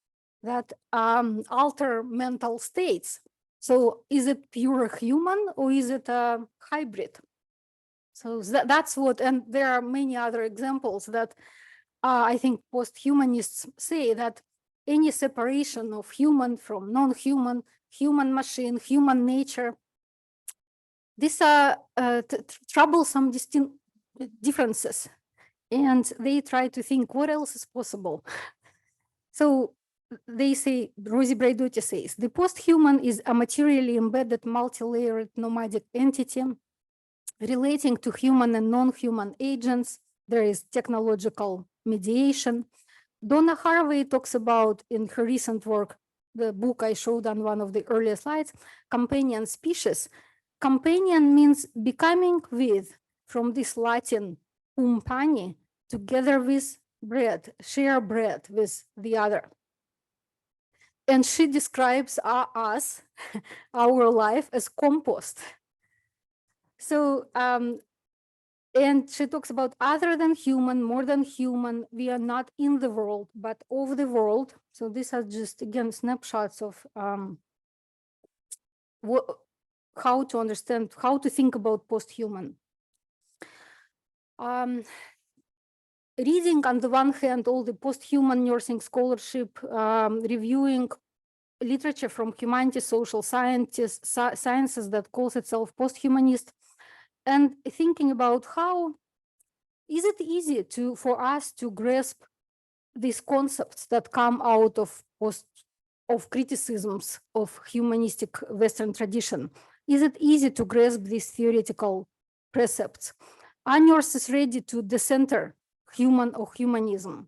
that alter mental states. So is it pure human or is it a hybrid? So that's what, and there are many other examples that I think post-humanists say that any separation of human from non-human, human machine, human nature, these are troublesome differences. And they try to think what else is possible. So they say, Rosi Braidotti says, the post-human is a materially embedded multi-layered nomadic entity relating to human and non-human agents. There is technological mediation. Donna Haraway talks about, in her recent work, the book I showed on one of the earlier slides, companion species. Companion means becoming with, from this Latin compani, together with bread, share bread with the other. And she describes us, our life, as compost. So, and she talks about other than human, more than human, we are not in the world, but of the world. So these are just, again, snapshots of how to understand, how to think about post-human. Reading on the one hand, all the post-human nursing scholarship, reviewing literature from humanities, social sciences that calls itself post-humanist, and thinking about how is it easy for us to grasp these concepts that come out of criticisms of humanistic Western tradition. Is it easy to grasp these theoretical precepts? Are nurses ready to decenter human or humanism?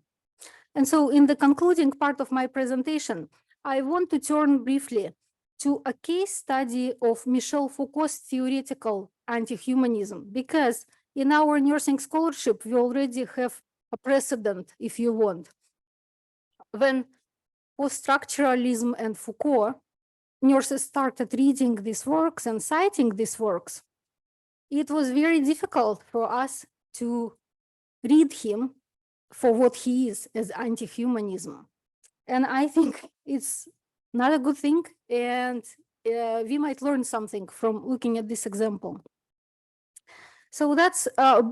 And so in the concluding part of my presentation, I want to turn briefly to a case study of Michel Foucault's theoretical anti-humanism, because in our nursing scholarship, we already have a precedent, if you want. When Post-Structuralism and Foucault, nurses started reading these works and citing these works, it was very difficult for us to read him for what he is as anti-humanism. And I think it's not a good thing. And we might learn something from looking at this example. So that's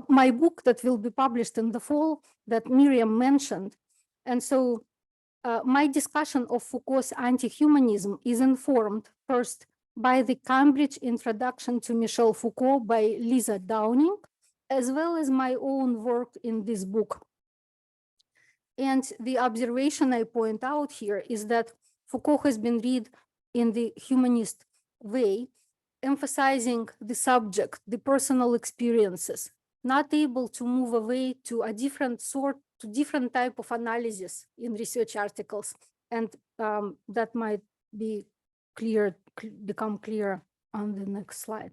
my book that will be published in the fall that Miriam mentioned. And so my discussion of Foucault's anti-humanism is informed first by the Cambridge Introduction to Michel Foucault by Lisa Downing, as well as my own work in this book. And the observation I point out here is that Foucault has been read in the humanist way, emphasizing the subject, the personal experiences, not able to move away to a different type of analysis in research articles. And that might be become clear on the next slide.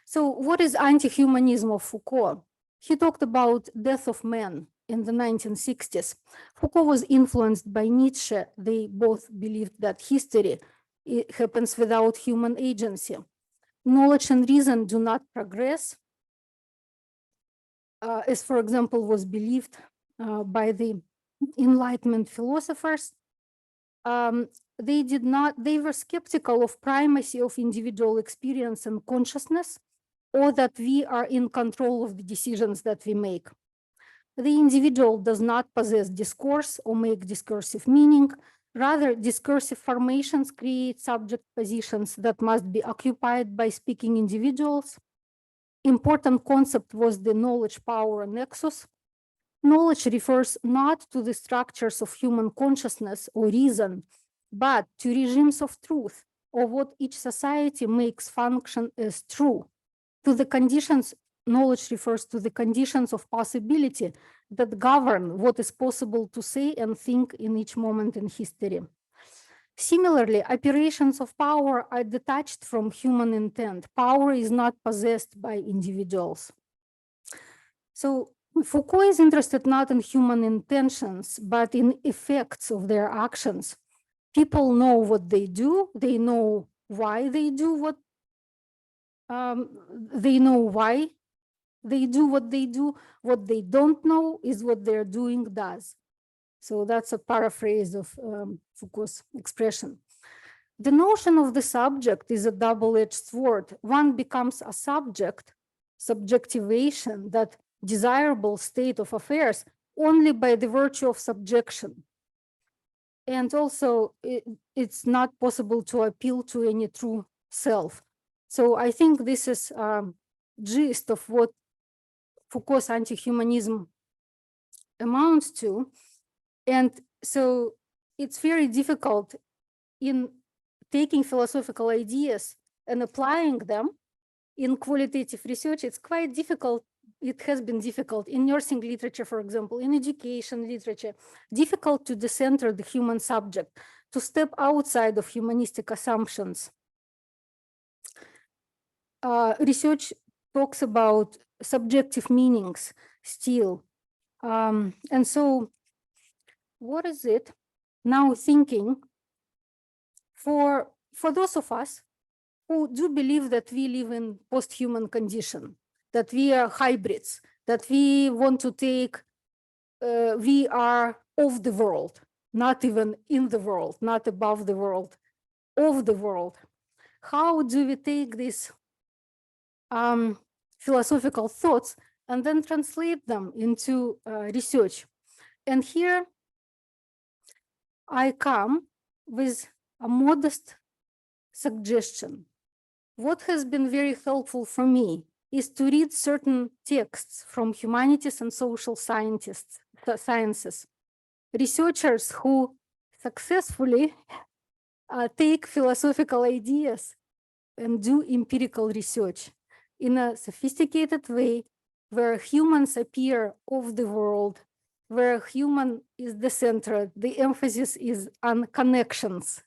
So what is anti-humanism of Foucault? He talked about death of man in the 1960s. Foucault was influenced by Nietzsche. They both believed that history happens without human agency. Knowledge and reason do not progress, as for example was believed by the Enlightenment philosophers. They were skeptical of primacy of individual experience and consciousness, or that we are in control of the decisions that we make. The individual does not possess discourse or make discursive meaning. Rather, discursive formations create subject positions that must be occupied by speaking individuals. Important concept was the knowledge-power nexus. Knowledge refers not to the structures of human consciousness or reason, but to regimes of truth, or what each society makes function as true. To the conditions, knowledge refers to the conditions of possibility that govern what is possible to say and think in each moment in history. Similarly, operations of power are detached from human intent. Power is not possessed by individuals. So Foucault is interested not in human intentions, but in effects of their actions. People know what they do. They know why they do what they know why they do what they do. What they don't know is what they're doing does. So that's a paraphrase of Foucault's expression. The notion of the subject is a double-edged sword. One becomes a subject, subjectivation, that desirable state of affairs, only by the virtue of subjection. And also, it's not possible to appeal to any true self. So I think this is gist of what Foucault's anti-humanism amounts to. And so it's very difficult in taking philosophical ideas and applying them in qualitative research. It's quite difficult. It has been difficult in nursing literature, for example, in education literature, difficult to decenter the human subject, to step outside of humanistic assumptions. Research talks about subjective meanings still. And so what is it now thinking for those of us who do believe that we live in post-human condition, that we are hybrids, that we want to take, we are of the world, not even in the world, not above the world, of the world. How do we take these philosophical thoughts and then translate them into research? And here I come with a modest suggestion. What has been very helpful for me is to read certain texts from humanities and social sciences, researchers who successfully take philosophical ideas and do empirical research in a sophisticated way where humans appear of the world, where human is the center, the emphasis is on connections.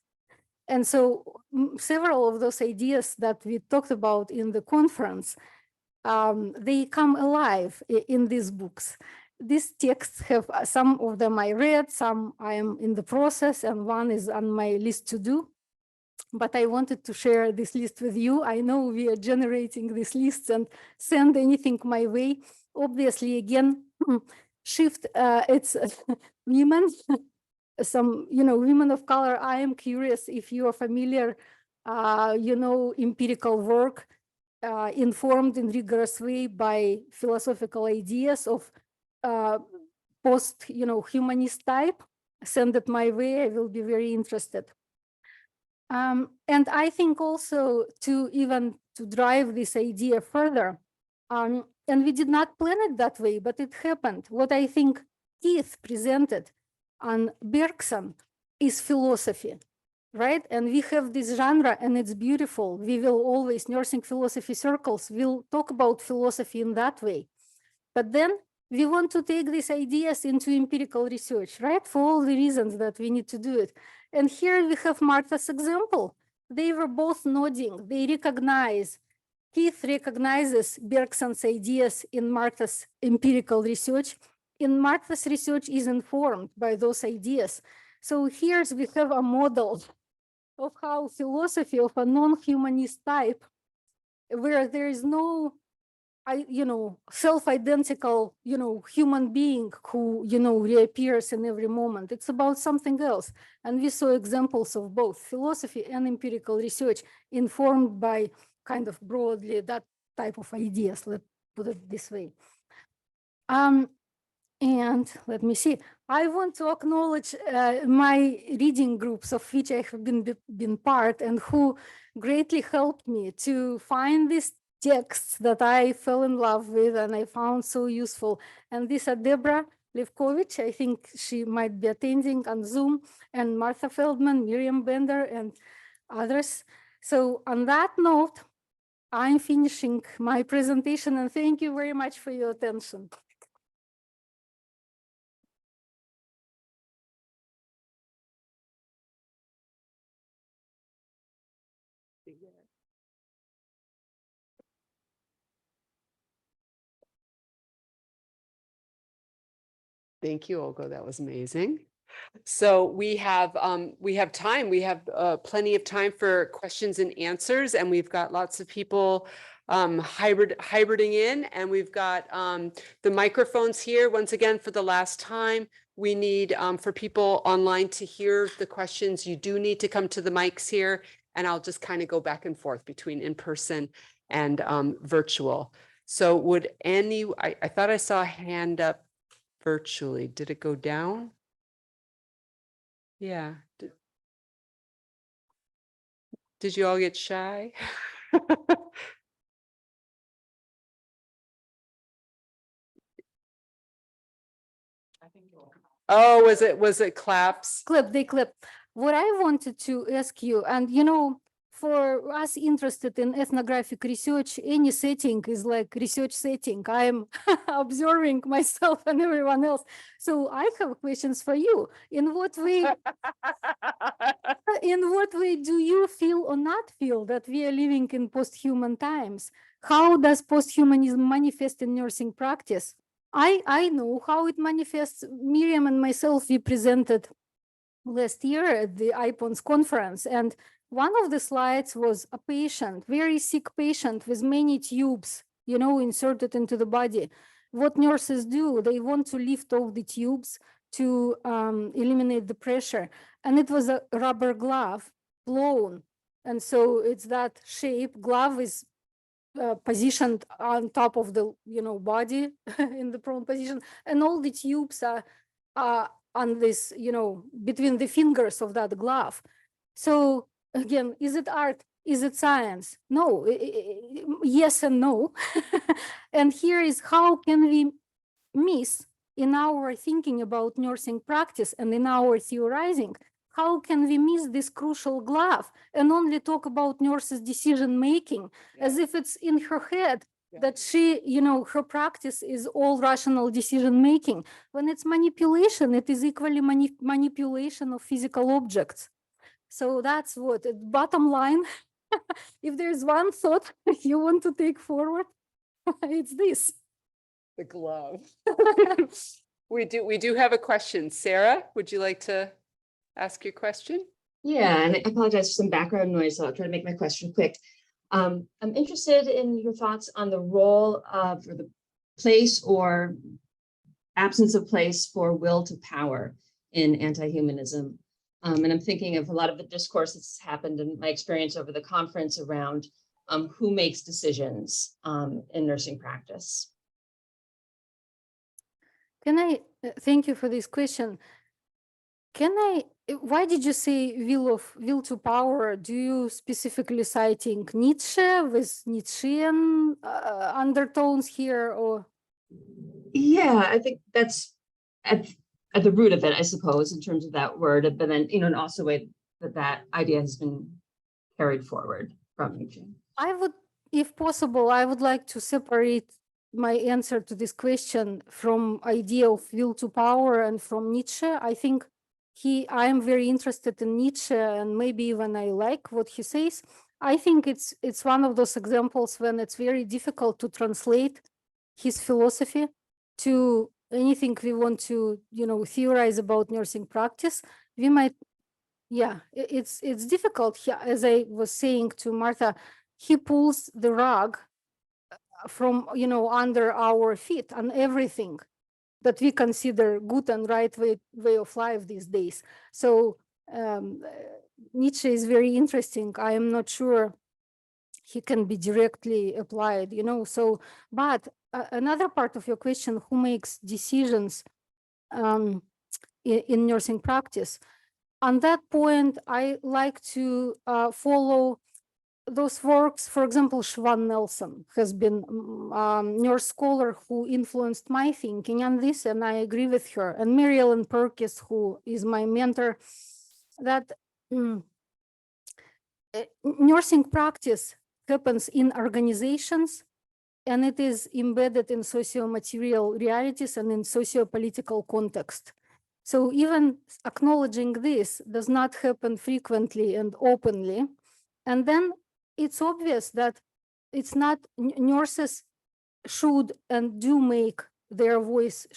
And so several of those ideas that we talked about in the conference, they come alive in these books. These texts have, some of them I read, some I am in the process, and one is on my list to do. But I wanted to share this list with you. I know we are generating these lists, and send anything my way. Obviously, again, shift. It's women, some, women of color. I am curious if you are familiar, empirical work informed in rigorous way by philosophical ideas of post-humanist type. Send it my way. I will be very interested. And I think also to drive this idea further, and we did not plan it that way, but it happened. What I think Keith presented on Bergson is philosophy, right? And we have this genre and it's beautiful. We will always, nursing philosophy circles, will talk about philosophy in that way. But then we want to take these ideas into empirical research, right? For all the reasons that we need to do it. And here we have Martha's example. They were both nodding. They recognize, Keith recognizes Bergson's ideas in Martha's empirical research. And Martha's research is informed by those ideas. So here we have a model of how philosophy of a non-humanist type, where there is no self-identical, human being who, reappears in every moment. It's about something else. And we saw examples of both philosophy and empirical research informed by kind of broadly that type of ideas, let's put it this way. And let me see, I want to acknowledge my reading groups of which I have been part and who greatly helped me to find these texts that I fell in love with and I found so useful. And these are Deborah Levkovich, I think she might be attending on Zoom, and Martha Feldman, Miriam Bender, and others. So on that note, I'm finishing my presentation and thank you very much for your attention. Thank you, Olga. That was amazing. So we have time. We have plenty of time for questions and answers, and we've got lots of people hybriding in, and we've got the microphones here. Once again, for the last time, we need for people online to hear the questions. You do need to come to the mics here, and I'll just kind of go back and forth between in-person and virtual. So would I thought I saw a hand up virtually. Did it go down? Yeah. Did you all get shy? Oh, was it claps? They clip. What I wanted to ask you, and for us interested in ethnographic research, any setting is like research setting. I'm observing myself and everyone else. So I have questions for you. In what way do you feel or not feel that we are living in post-human times? How does post-humanism manifest in nursing practice? I know how it manifests. Miriam and myself, we presented last year at the IPONS conference, and one of the slides was a patient, very sick patient with many tubes, inserted into the body. What nurses do, they want to lift off the tubes to eliminate the pressure. And it was a rubber glove blown. And so it's that shape. Glove is positioned on top of the body in the prone position, and all the tubes are on this between the fingers of that glove. So again, is it art? Is it science? No. Yes and no. And here is how can we miss in our thinking about nursing practice and in our theorizing, how can we miss this crucial glove and only talk about nurses' decision-making as if it's in her head that she, her practice is all rational decision-making. When it's manipulation, it is equally manipulation of physical objects. So that's what, bottom line, if there's one thought you want to take forward, it's this. The glove. We do have a question. Sarah, would you like to ask your question? Yeah, and I apologize for some background noise, so I'll try to make my question quick. I'm interested in your thoughts on the role of, or the place or absence of place for will to power in anti-humanism. And I'm thinking of a lot of the discourse that's happened in my experience over the conference around who makes decisions in nursing practice. Can I thank you for this question? Why did you say will to power? Do you specifically citing Nietzsche with Nietzschean undertones here, or? Yeah, I think that's at the root of it, I suppose, in terms of that word, but then, and also the way that idea has been carried forward from Nietzsche. I would, if possible, I would like to separate my answer to this question from idea of will to power and from Nietzsche. I think I am very interested in Nietzsche, and maybe even I like what he says. I think it's one of those examples when it's very difficult to translate his philosophy to anything we want to, theorize about nursing practice. We might, it's difficult. As I was saying to Martha, he pulls the rug from, under our feet on everything that we consider good and right way of life these days. So Nietzsche is very interesting. I am not sure he can be directly applied, so, but another part of your question, who makes decisions in nursing practice? On that point, I like to follow those works. For example, Siobhan Nelson has been a nurse scholar who influenced my thinking on this, and I agree with her. And Mary Ellen Perkins, who is my mentor, that nursing practice happens in organizations, and it is embedded in socio-material realities and in socio-political context. So even acknowledging this does not happen frequently and openly. And then it's obvious that it's not, nurses should and do make their voice,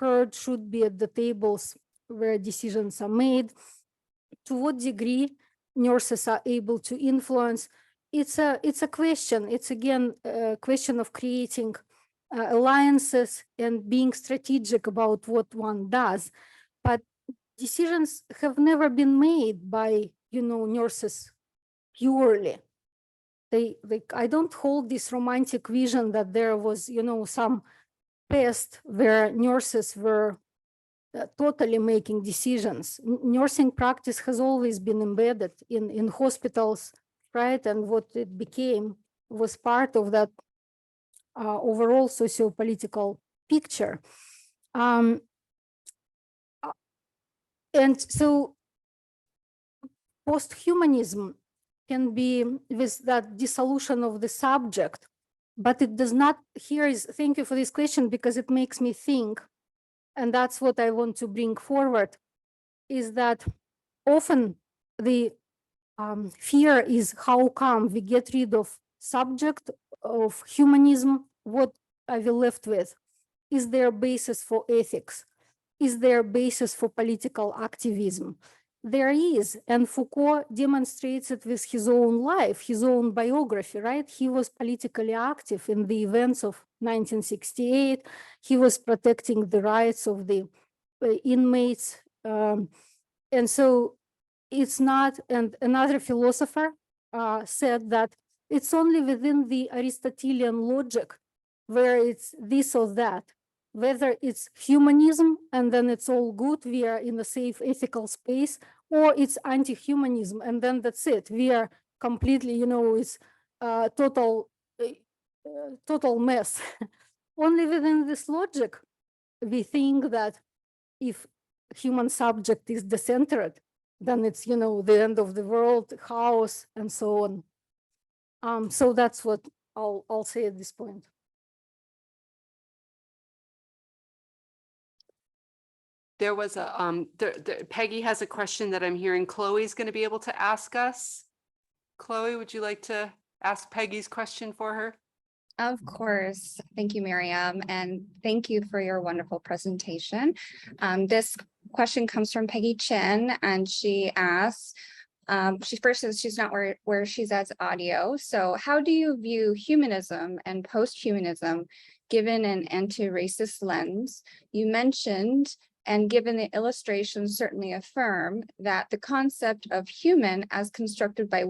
heard, should be at the tables where decisions are made. To what degree nurses are able to influence? It's a question. It's again a question of creating alliances and being strategic about what one does. But decisions have never been made by, nurses purely. I don't hold this romantic vision that there was, some past where nurses were totally making decisions. Nursing practice has always been embedded in hospitals, right? And what it became was part of that overall socio-political picture. And so post-humanism can be with that dissolution of the subject, but it does not, thank you for this question, because it makes me think, and that's what I want to bring forward, is that often the fear is how come we get rid of subject of humanism. What are we left with? Is there a basis for ethics? Is there a basis for political activism? There is, and Foucault demonstrates it with his own life, his own biography, right? He was politically active in the events of 1968. He was protecting the rights of the inmates. And so it's not, and another philosopher said that it's only within the Aristotelian logic where it's this or that, whether it's humanism and then it's all good, we are in a safe ethical space, or it's anti-humanism and then that's it. We are completely, it's total mess. Only within this logic, we think that if human subject is decentered, then it's, the end of the world, chaos, and so on. So that's what I'll say at this point. There was a, Peggy has a question that I'm hearing Chloe's going to be able to ask us. Chloe, would you like to ask Peggy's question for her? Of course. Thank you, Miriam, and thank you for your wonderful presentation. This question comes from Peggy Chen, and she asks, she first says she's not where she's at audio. So how do you view humanism and post-humanism given an anti-racist lens. You mentioned, and given the illustrations certainly affirm, that the concept of human as constructed by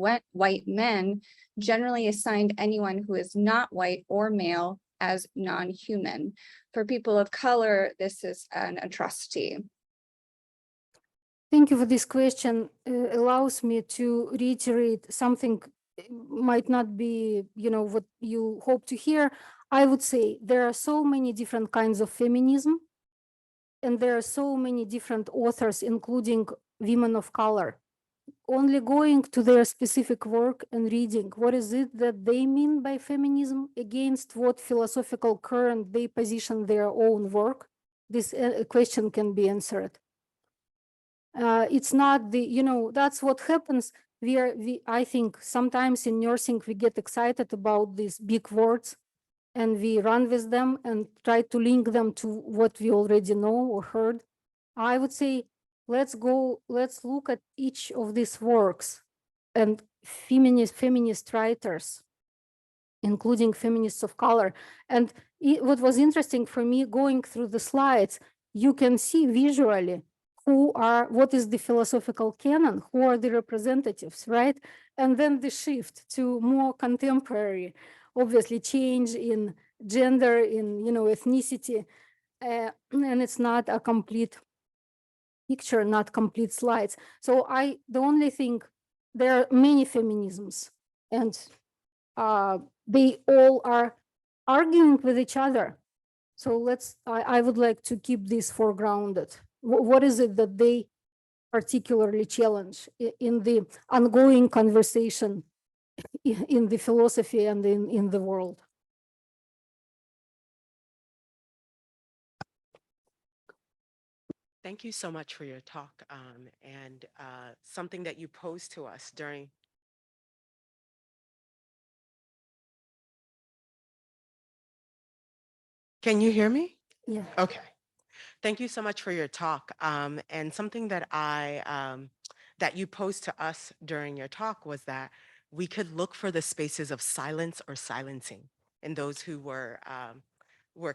white men generally assigned anyone who is not white or male as non-human. For people of color, this is an atrocity. Thank you for this question. Allows me to reiterate something might not be, what you hope to hear. I would say there are so many different kinds of feminism, and there are so many different authors, including women of color. Only going to their specific work and reading what is it that they mean by feminism against what philosophical current they position their own work, this question can be answered. It's not that's what happens. I think sometimes in nursing we get excited about these big words and we run with them and try to link them to what we already know or heard. I would say, let's look at each of these works and feminist writers, including feminists of color. And what was interesting for me going through the slides, you can see visually what is the philosophical canon, who are the representatives, right? And then the shift to more contemporary, obviously change in gender, in ethnicity, and it's not a complete picture, not complete slides. So the only thing, there are many feminisms, and they all are arguing with each other. So I would like to keep this foregrounded. What is it that they particularly challenge in the ongoing conversation in the philosophy and in the world? Thank you so much for your talk, and something that you posed to us during. Can you hear me? Yeah. Okay. Thank you so much for your talk. And something that that you posed to us during your talk was that we could look for the spaces of silence or silencing in those who were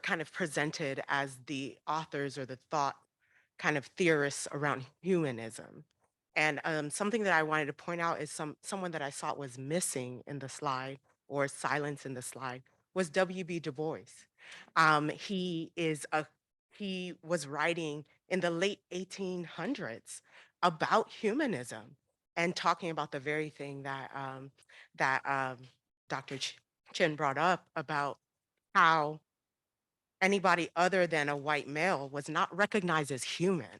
kind of presented as the authors or the thought kind of theorists around humanism. And something that I wanted to point out is someone that I saw was missing in the slide, or silence in the slide, was W.B. Du Bois. He was writing in the late 1800s about humanism and talking about the very thing that Dr. Chin brought up about how anybody other than a white male was not recognized as human.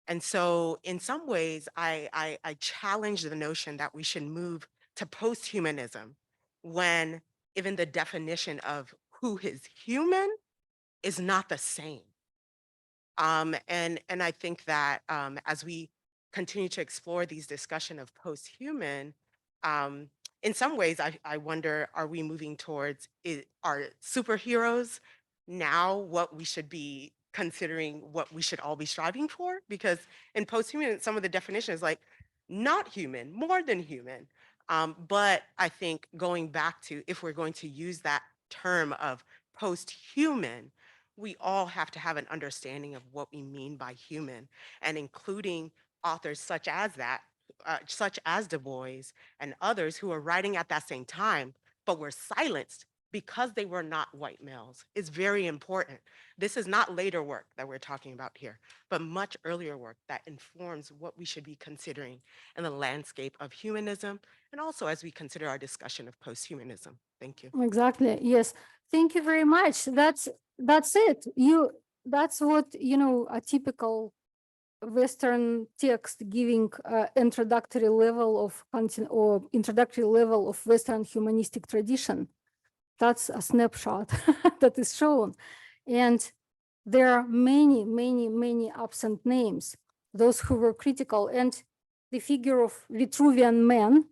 And so in some ways, I challenge the notion that we should move to post-humanism when even the definition of who is human is not the same. And I think that as we continue to explore these discussion of post-human, in some ways, I wonder, are we moving towards, are superheroes now what we should be considering, what we should all be striving for? Because in post-human, some of the definition is like, not human, more than human. But I think going back to, if we're going to use that term of post-human, we all have to have an understanding of what we mean by human, and including authors such as such as Du Bois and others who are writing at that same time, but were silenced because they were not white males, is very important. This is not later work that we're talking about here, but much earlier work that informs what we should be considering in the landscape of humanism, and also as we consider our discussion of post-humanism. Thank you. Exactly. Yes. Thank you very much. That's it. That's what, a typical Western text giving introductory level of Western humanistic tradition. That's a snapshot that is shown. And there are many, many, many absent names, those who were critical. And the figure of Vitruvian man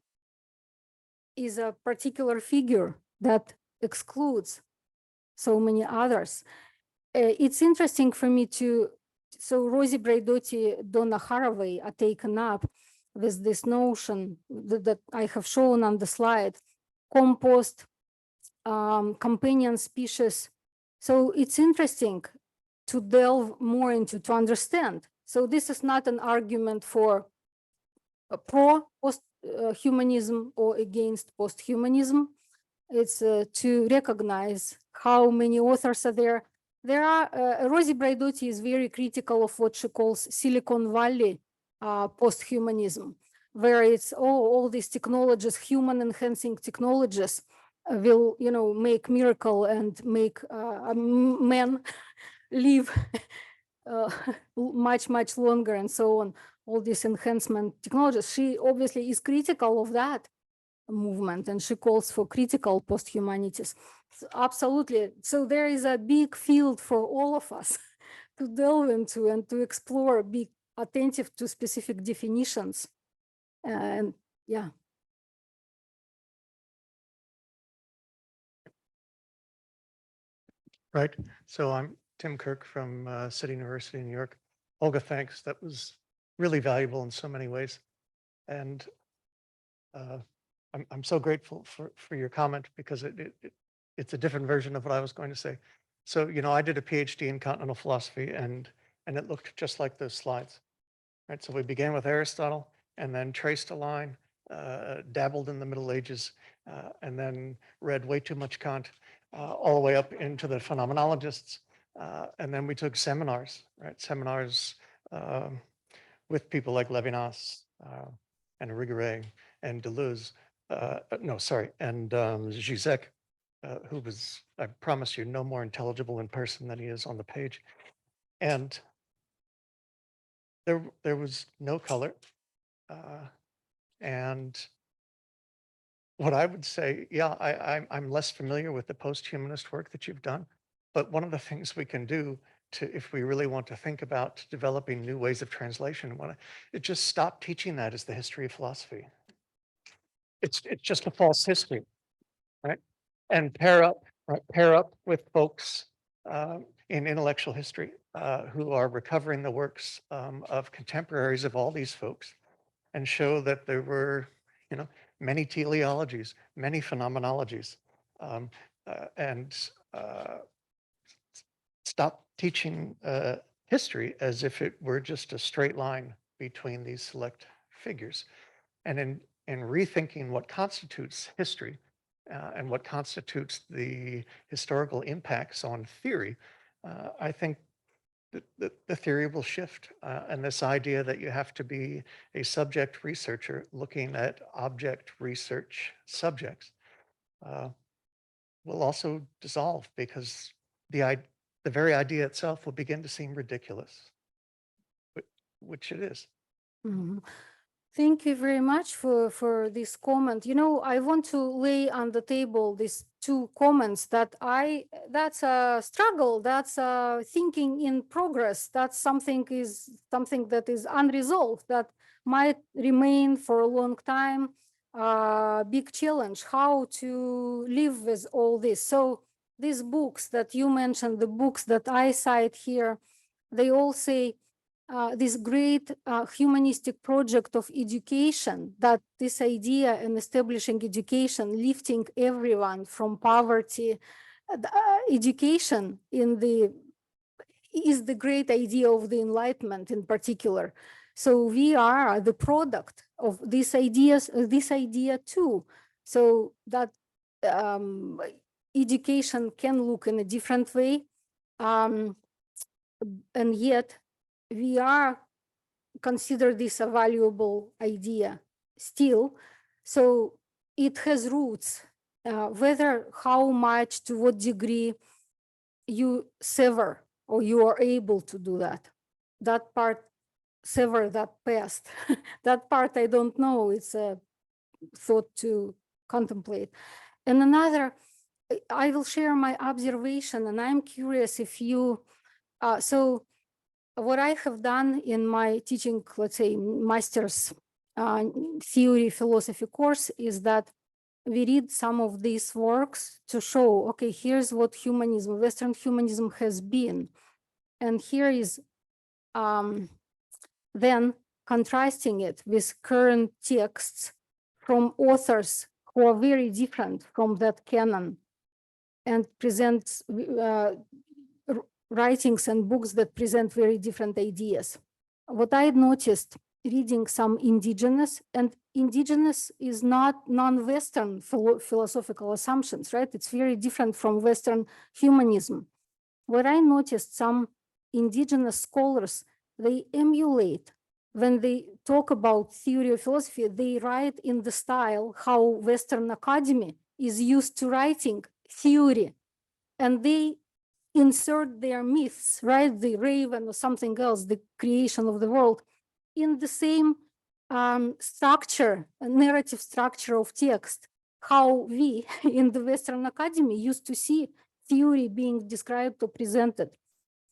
is a particular figure that excludes so many others. It's interesting for me so Rosie Braidotti, Donna Haraway are taken up with this notion that I have shown on the slide, compost, companion species So it's interesting to delve more into, to understand. So this is not an argument for pro-post-humanism or against post-humanism. It's to recognize how many authors are there. There are, Rosie Braidotti is very critical of what she calls Silicon Valley post-humanism, where it's, all these technologies, human enhancing technologies will, make miracle and make men live much, much longer and so on, all these enhancement technologies. She obviously is critical of that movement, and she calls for critical post-humanities. So absolutely. So there is a big field for all of us to delve into and to explore, be attentive to specific definitions. And yeah. Right. So I'm Tim Kirk from City University in New York. Olga, thanks. That was really valuable in so many ways. And I'm so grateful for your comment, because it's a different version of what I was going to say. So, I did a PhD in continental philosophy, and it looked just like those slides. Right. So we began with Aristotle and then traced a line, dabbled in the Middle Ages, and then read way too much Kant, all the way up into the phenomenologists. And then we took seminars, right? Seminars with people like Levinas and Irigaray and Deleuze, and Zizek, who was, I promise you, no more intelligible in person than he is on the page. And there was no color. And what I would say, yeah, I'm less familiar with the post-humanist work that you've done, but one of the things we can do if we really want to think about developing new ways of translation, just stop teaching that as the history of philosophy. It's just a false history, right? And pair up with folks in intellectual history who are recovering the works of contemporaries of all these folks, and show that there were, many teleologies, many phenomenologies, and stop teaching history as if it were just a straight line between these select figures. And in rethinking what constitutes history and what constitutes the historical impacts on theory, I think the theory will shift. And this idea that you have to be a subject researcher looking at object research subjects will also dissolve, because the very idea itself will begin to seem ridiculous, which it is. Mhm. Thank you very much for this comment. I want to lay on the table these two comments that's a struggle, that's a thinking in progress, that's something that is unresolved, that might remain for a long time, big challenge, how to live with all this. So these books that you mentioned, the books that I cite here, they all say, this great humanistic project of education, that this idea in establishing education, lifting everyone from poverty, education is the great idea of the Enlightenment in particular. So we are the product of these ideas, this idea too. So that education can look in a different way, and yet we are consider this a valuable idea still. So it has roots, whether how much, to what degree you sever or you are able to do that part, sever that past. That part I don't know, it's a thought to contemplate. And another, I will share my observation, and I'm curious if you, so what I have done in my teaching, let's say, master's theory philosophy course, is that we read some of these works to show, okay, here's what humanism, Western humanism has been. And here is then contrasting it with current texts from authors who are very different from that canon, and presents writings and books that present very different ideas. What I noticed reading some indigenous, and indigenous is not non-Western philosophical assumptions, right? It's very different from Western humanism. What I noticed, some indigenous scholars, they emulate, when they talk about theory of philosophy, they write in the style how Western academy is used to writing theory, and they insert their myths, right? The raven or something else, the creation of the world, in the same structure, narrative structure of text, how we in the Western academy used to see theory being described or presented.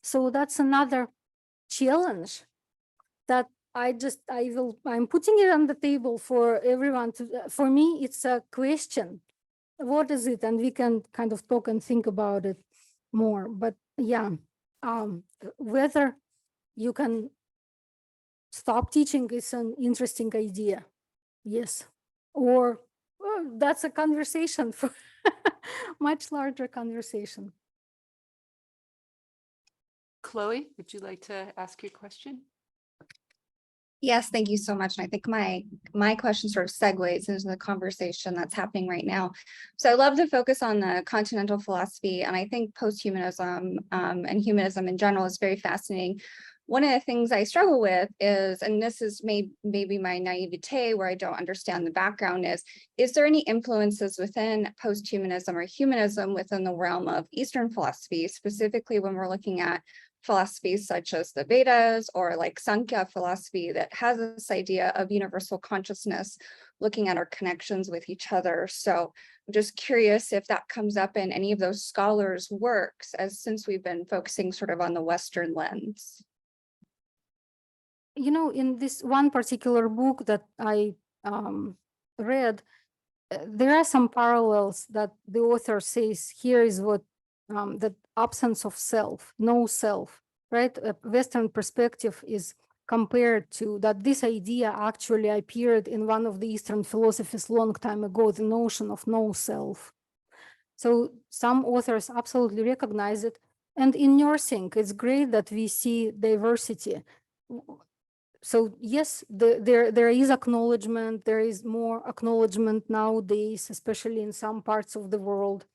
So that's another challenge that I'm putting it on the table for everyone to, for me, it's a question. What is it? And we can kind of talk and think about it more. But yeah, whether you can stop teaching is an interesting idea. Yes. Or well, that's a conversation for much larger conversation. Chloe, would you like to ask your question? Yes, thank you so much. And I think my question sort of segues into the conversation that's happening right now. So I love the focus on the continental philosophy, and I think post-humanism and humanism in general is very fascinating. One of the things I struggle with is, and this is maybe my naivete where I don't understand the background, is there any influences within post-humanism or humanism within the realm of Eastern philosophy, specifically when we're looking at philosophies such as the Vedas or like Sankhya philosophy that has this idea of universal consciousness, looking at our connections with each other. So I'm just curious if that comes up in any of those scholars' works, as since we've been focusing sort of on the Western lens. You know, in this one particular book that I read, there are some parallels that the author says here is what that absence of self, no self, right? A Western perspective is compared to that this idea actually appeared in one of the Eastern philosophies long time ago, the notion of no self. So some authors absolutely recognize it. And in nursing, it's great that we see diversity. So yes, there is acknowledgement, there is more acknowledgement nowadays, especially in some parts of the world.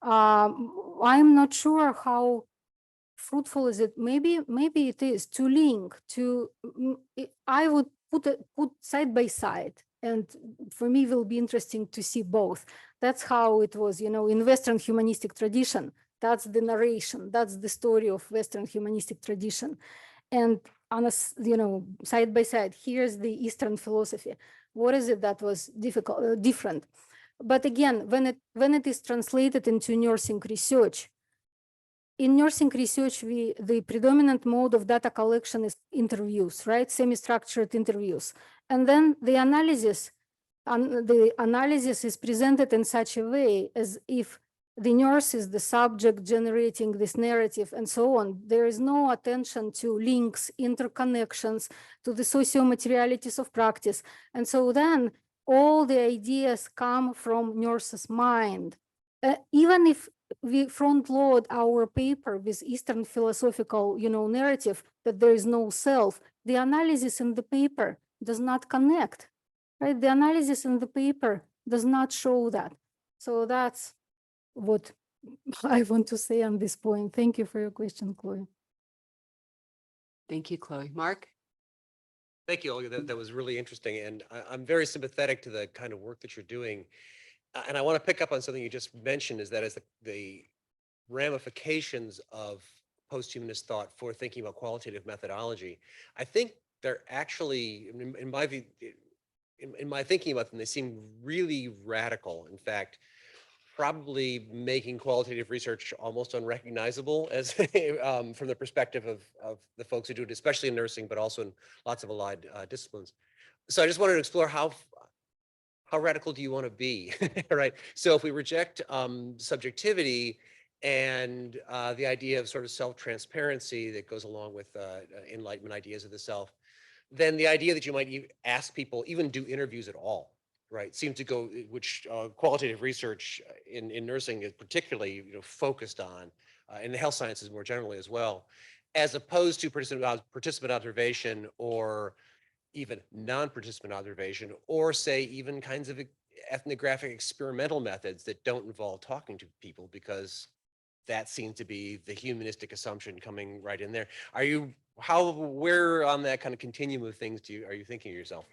I'm not sure how fruitful is it. Maybe it is to link to, I would put side by side. And for me, it will be interesting to see both. That's how it was, you know, in Western humanistic tradition. That's the narration. That's the story of Western humanistic tradition. And on a, you know, side by side, here's the Eastern philosophy. What is it that was different? But again, when it is translated into nursing research, in nursing research, the predominant mode of data collection is interviews, right? Semi-structured interviews. And then the analysis is presented in such a way as if the nurse is the subject generating this narrative and so on. There is no attention to links, interconnections, to the socio-materialities of practice. And so then all the ideas come from nurse's mind. Even if we front load our paper with Eastern philosophical, you know, narrative that there is no self, the analysis in the paper does not connect, right? The analysis in the paper does not show that. So that's what I want to say on this point. Thank you for your question, Chloe. Thank you, Chloe. Mark? Thank you, Olga. That was really interesting. And I'm very sympathetic to the kind of work that you're doing. And I want to pick up on something you just mentioned, is that as the ramifications of post-humanist thought for thinking about qualitative methodology, I think they're actually, in my view, in my thinking about them, they seem really radical. In fact, probably making qualitative research almost unrecognizable as from the perspective of the folks who do it, especially in nursing, but also in lots of allied disciplines. So I just wanted to explore how radical do you want to be, right? So if we reject subjectivity and the idea of sort of self-transparency that goes along with Enlightenment ideas of the self, then the idea that you might ask people, even do interviews at all, right, seems to go, which qualitative research in nursing is particularly focused on, in the health sciences more generally as well, as opposed to participant observation or even non-participant observation, or say even kinds of ethnographic experimental methods that don't involve talking to people, because that seems to be the humanistic assumption coming right in there. Where on that kind of continuum of things are you thinking of yourself?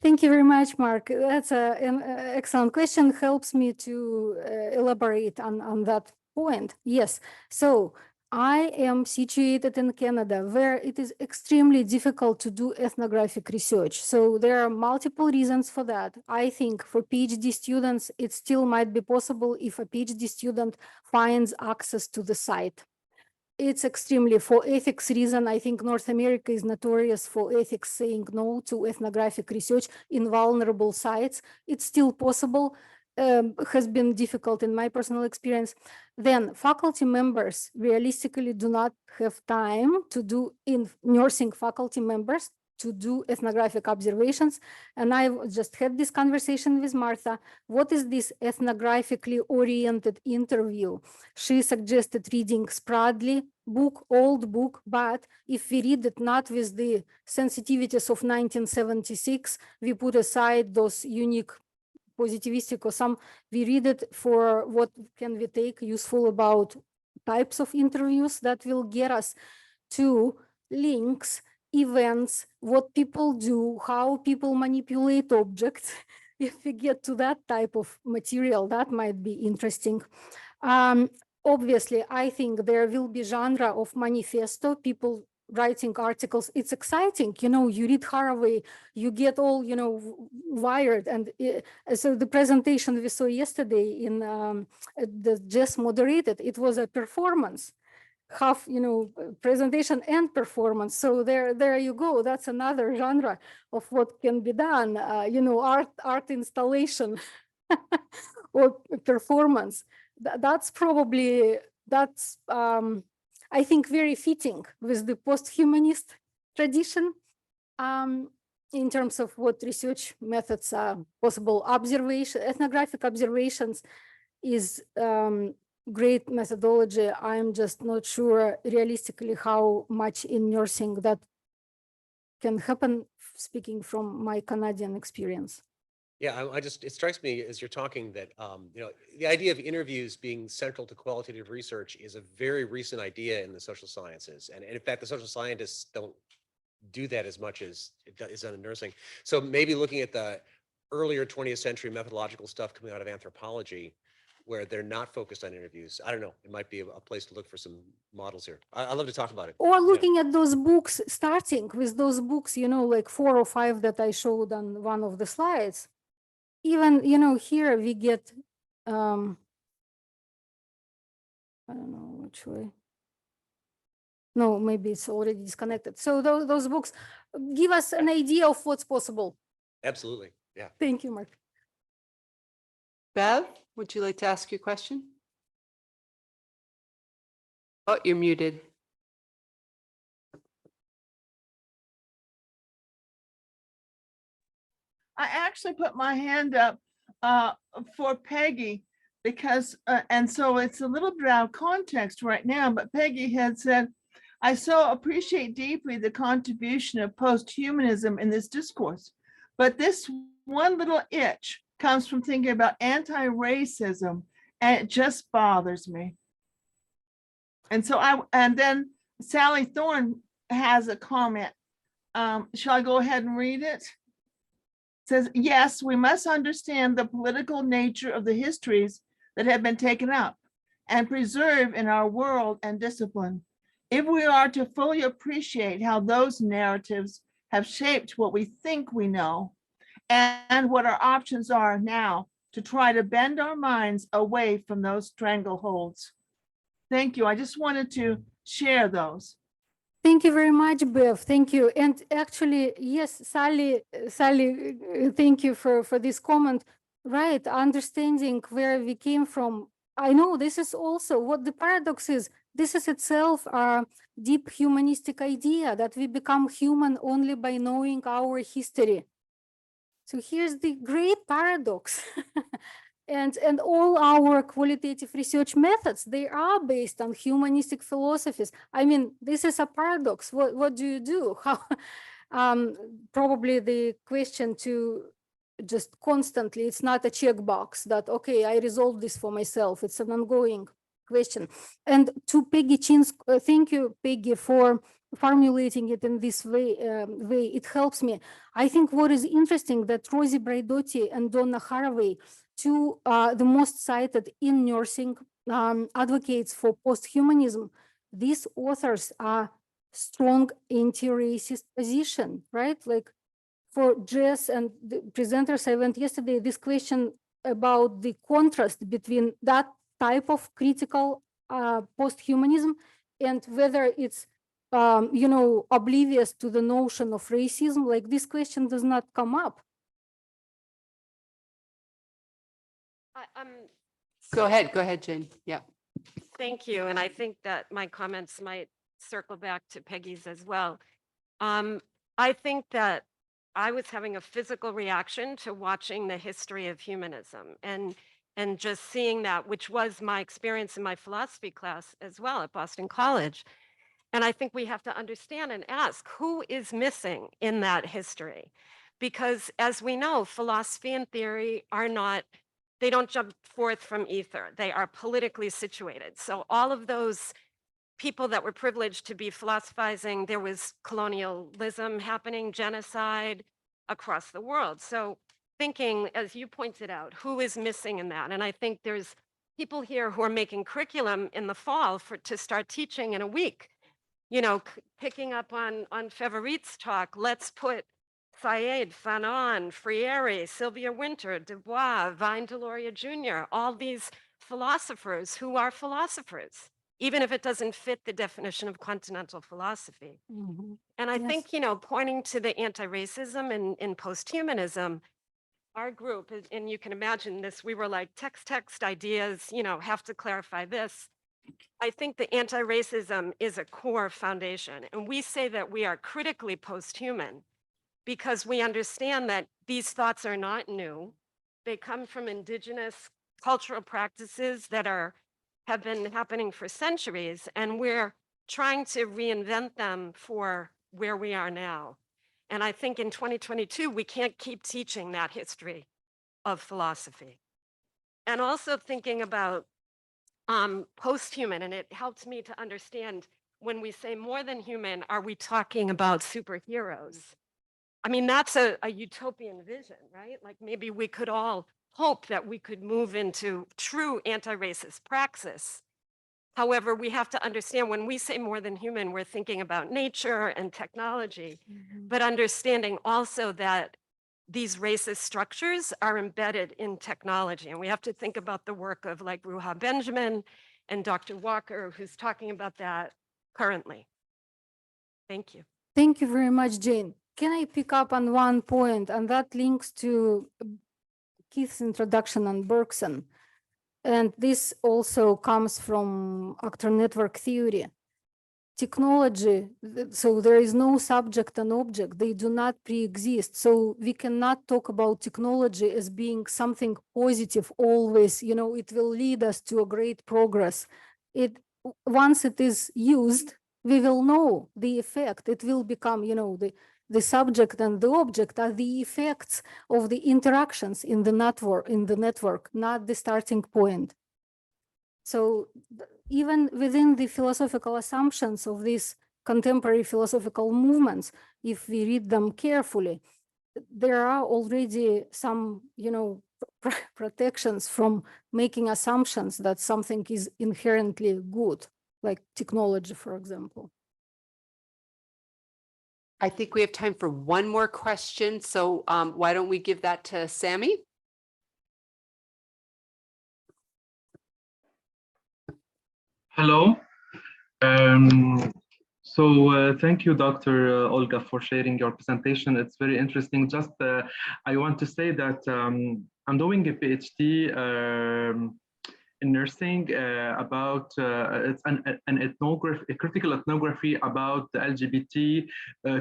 Thank you very much, Mark. That's an excellent question. Helps me to elaborate on that point. Yes. So I am situated in Canada, where it is extremely difficult to do ethnographic research. So there are multiple reasons for that. I think for PhD students, it still might be possible if a PhD student finds access to the site. It's extremely, for ethics reason, I think North America is notorious for ethics saying no to ethnographic research in vulnerable sites. It's still possible, has been difficult in my personal experience. Then faculty members realistically do not have time to do, in nursing faculty members, to do ethnographic observations. And I just had this conversation with Martha. What is this ethnographically oriented interview? She suggested reading Spradley book, old book, but if we read it not with the sensitivities of 1976, we put aside those unique positivistic or some, we read it for what can we take useful about types of interviews that will get us to links, events, what people do, how people manipulate objects. If we get to that type of material, that might be interesting. Obviously, I think there will be genre of manifesto, people writing articles. It's exciting, you know, you read Haraway, you get all, you know, wired. And so the presentation we saw yesterday in the Jess moderated, it was a performance. Half, you know, presentation and performance. So there you go. That's another genre of what can be done. You know, art installation or performance. That's probably, I think, very fitting with the post-humanist tradition in terms of what research methods are possible. Observation, ethnographic observations is great methodology. I'm just not sure realistically how much in nursing that can happen, speaking from my Canadian experience. Yeah, it strikes me as you're talking that, you know, the idea of interviews being central to qualitative research is a very recent idea in the social sciences. And in fact, the social scientists don't do that as much as it is done in nursing. So maybe looking at the earlier 20th century methodological stuff coming out of anthropology, where they're not focused on interviews. I don't know, it might be a place to look for some models here. I'd love to talk about it. Or looking at those books, starting with those books, you know, like 4 or 5 that I showed on one of the slides. Even, you know, here we get, I don't know which way. No, maybe it's already disconnected. So those books give us an idea of what's possible. Absolutely, yeah. Thank you, Mark. Bev, would you like to ask your question? Oh, you're muted. I actually put my hand up for Peggy because, and so it's a little bit out of context right now, but Peggy had said, I so appreciate deeply the contribution of post-humanism in this discourse, but this one little itch comes from thinking about anti-racism, and it just bothers me. And so and then Sally Thorne has a comment. Shall I go ahead and read it? Says, yes, we must understand the political nature of the histories that have been taken up and preserved in our world and discipline, if we are to fully appreciate how those narratives have shaped what we think we know and what our options are now to try to bend our minds away from those strangleholds. Thank you. I just wanted to share those. Thank you very much, Bev. Thank you. And actually, yes, Sally, thank you for this comment. Right, understanding where we came from. I know this is also what the paradox is. This is itself a deep humanistic idea that we become human only by knowing our history. So here's the great paradox. And all our qualitative research methods, they are based on humanistic philosophies. I mean, this is a paradox. What do you do? How probably the question to just constantly, it's not a checkbox that, okay, I resolve this for myself. It's an ongoing question. And to Peggy Chin's, thank you, Peggy, for formulating it in this way, it helps me. I think what is interesting that Rosie Braidotti and Donna Haraway, two the most cited in nursing advocates for post-humanism, these authors are strong anti-racist position, right? Like for Jess and the presenters I went yesterday, this question about the contrast between that type of critical post-humanism and whether it's you know, oblivious to the notion of racism, like this question does not come up. Go ahead, Jane. Yeah. Thank you. And I think that my comments might circle back to Peggy's as well. I think that I was having a physical reaction to watching the history of humanism and just seeing that, which was my experience in my philosophy class as well at Boston College. And I think we have to understand and ask who is missing in that history? Because as we know, philosophy and theory are not, they don't jump forth from ether. They are politically situated. So all of those people that were privileged to be philosophizing, there was colonialism happening, genocide across the world. So thinking, as you pointed out, who is missing in that? And I think there's people here who are making curriculum in the fall to start teaching in a week. You know, picking up on Favorit's talk, let's put Said, Fanon, Freire, Sylvia Wynter, Du Bois, Vine Deloria Jr., all these philosophers who are philosophers, even if it doesn't fit the definition of continental philosophy. Mm-hmm. And I Yes. think, you know, pointing to the anti-racism and post-humanism, our group, and you can imagine this, we were like, text ideas, you know, have to clarify this. I think the anti-racism is a core foundation. And we say that we are critically post-human because we understand that these thoughts are not new. They come from indigenous cultural practices that have been happening for centuries, and we're trying to reinvent them for where we are now. And I think in 2022, we can't keep teaching that history of philosophy. And also thinking about post-human, and it helps me to understand when we say more than human, are we talking about superheroes? I mean, that's a utopian vision, right? Like maybe we could all hope that we could move into true anti-racist praxis. However, we have to understand when we say more than human, we're thinking about nature and technology, but understanding also that these racist structures are embedded in technology. And we have to think about the work of like Ruha Benjamin and Dr. Walker, who's talking about that currently. Thank you. Thank you very much, Jane. Can I pick up on one point, and that links to Keith's introduction on Bergson. And this also comes from actor network theory. Technology, so there is no subject and object, they do not pre-exist. So we cannot talk about technology as being something positive always, you know, it will lead us to a great progress. Once it is used, we will know the effect. It will become, you know, the subject and the object are the effects of the interactions in the network, not the starting point. So even within the philosophical assumptions of these contemporary philosophical movements, if we read them carefully, there are already some, you know, protections from making assumptions that something is inherently good, like technology, for example. I think we have time for one more question. So why don't we give that to Sammy? Hello. Thank you, Dr. Olga, for sharing your presentation. It's very interesting. Just I want to say that I'm doing a PhD in nursing about it's an ethnography, a critical ethnography about the LGBT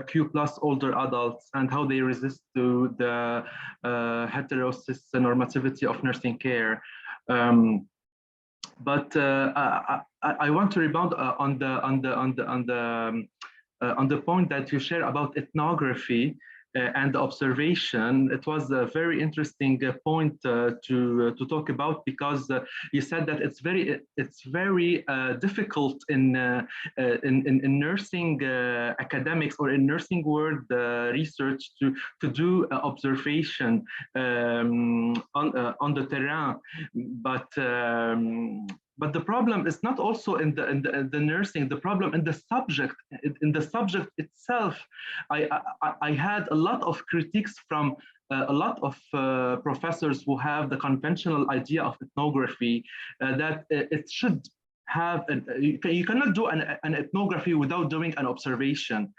Q plus older adults and how they resist to the heterosis normativity of nursing care. But I want to rebound on the point that you share about ethnography and observation. It was a very interesting point to talk about, because you said that it's very difficult in nursing academics or in nursing world research to do observation on the terrain, but the problem is not also in the nursing. The problem in the subject itself. I had a lot of critiques from a lot of professors who have the conventional idea of ethnography that it should have you cannot do an ethnography without doing an observation.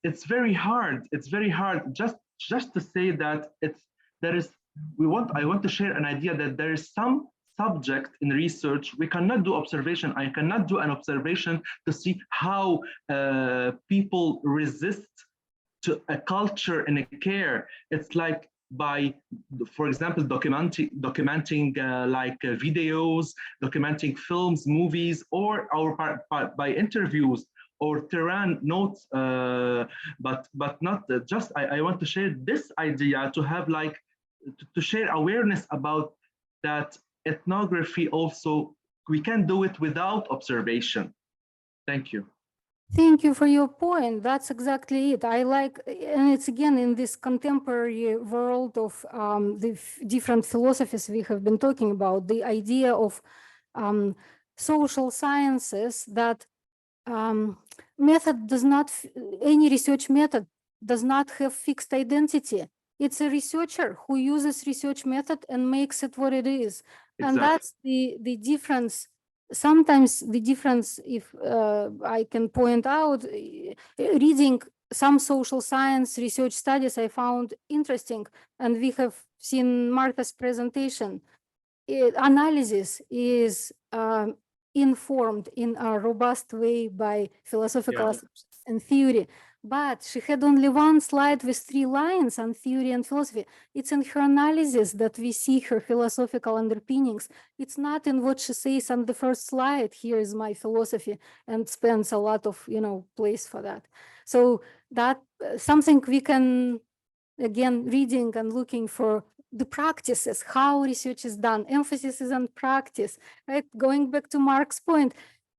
It's very hard. It's very hard just to say that I want to share an idea that there is some subject in research we cannot do observation. I cannot do an observation to see how people resist to a culture and a care. It's like by, for example, documenting like videos, documenting films, movies, or by interviews or terrain notes, but not just. I want to share this idea to have like to share awareness about that. Ethnography also, we can do it without observation. Thank you. Thank you for your point. That's exactly it. I like, and it's again in this contemporary world of the different philosophies we have been talking about, the idea of social sciences that method does not, any research method does not have fixed identity. It's a researcher who uses research method and makes it what it is. Exactly. And that's the difference. Sometimes the difference, if I can point out, reading some social science research studies I found interesting, and we have seen Martha's presentation. Analysis is informed in a robust way by philosophical and theory. But she had only one slide with 3 lines on theory and philosophy. It's in her analysis that we see her philosophical underpinnings. It's not in what she says on the first slide, here is my philosophy, and spends a lot of, place for that. So that something we can, again, reading and looking for the practices, how research is done. Emphasis is on practice, right? Going back to Mark's point,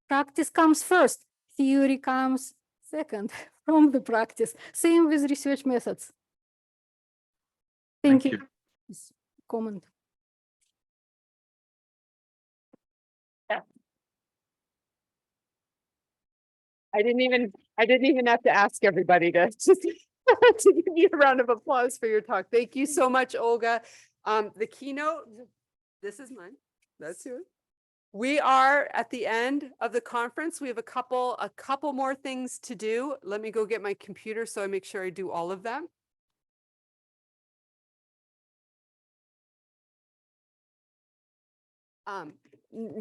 practice comes first, theory comes second from the practice. Same with research methods. Thank you. Comment. Yeah. I didn't even have to ask everybody to just to give you a round of applause for your talk. Thank you so much, Olga. The keynote, this is mine. That's yours. We are at the end of the conference. We have a couple more things to do. Let me go get my computer so I make sure I do all of them.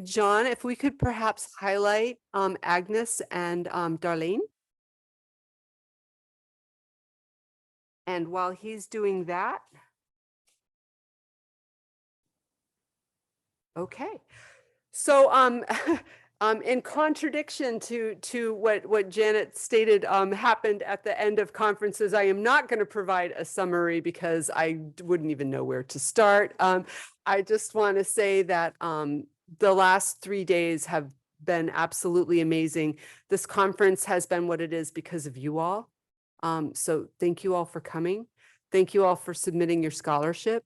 John, if we could perhaps highlight Agnes and Darlene. And while he's doing that, okay. So in contradiction to what Janet stated happened at the end of conferences, I am not going to provide a summary because I wouldn't even know where to start. I just want to say that the last 3 days have been absolutely amazing. This conference has been what it is because of you all. So thank you all for coming. Thank you all for submitting your scholarship.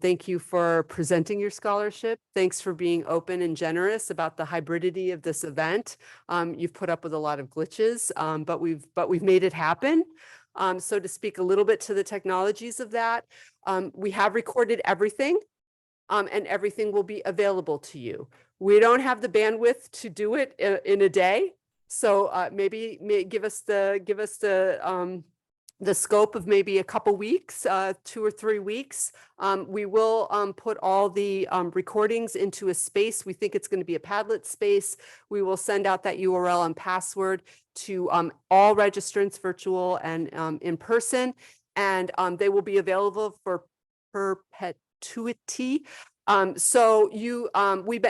Thank you for presenting your scholarship. Thanks for being open and generous about the hybridity of this event. You've put up with a lot of glitches, but we've made it happen. So to speak a little bit to the technologies of that, we have recorded everything, and everything will be available to you. We don't have the bandwidth to do it in a day, so maybe give us the the scope of maybe a couple weeks, 2 or 3 weeks. We will put all the recordings into a space. We think it's going to be a Padlet space. We will send out that URL and password to all registrants, virtual and in person, and they will be available for perpetuity. So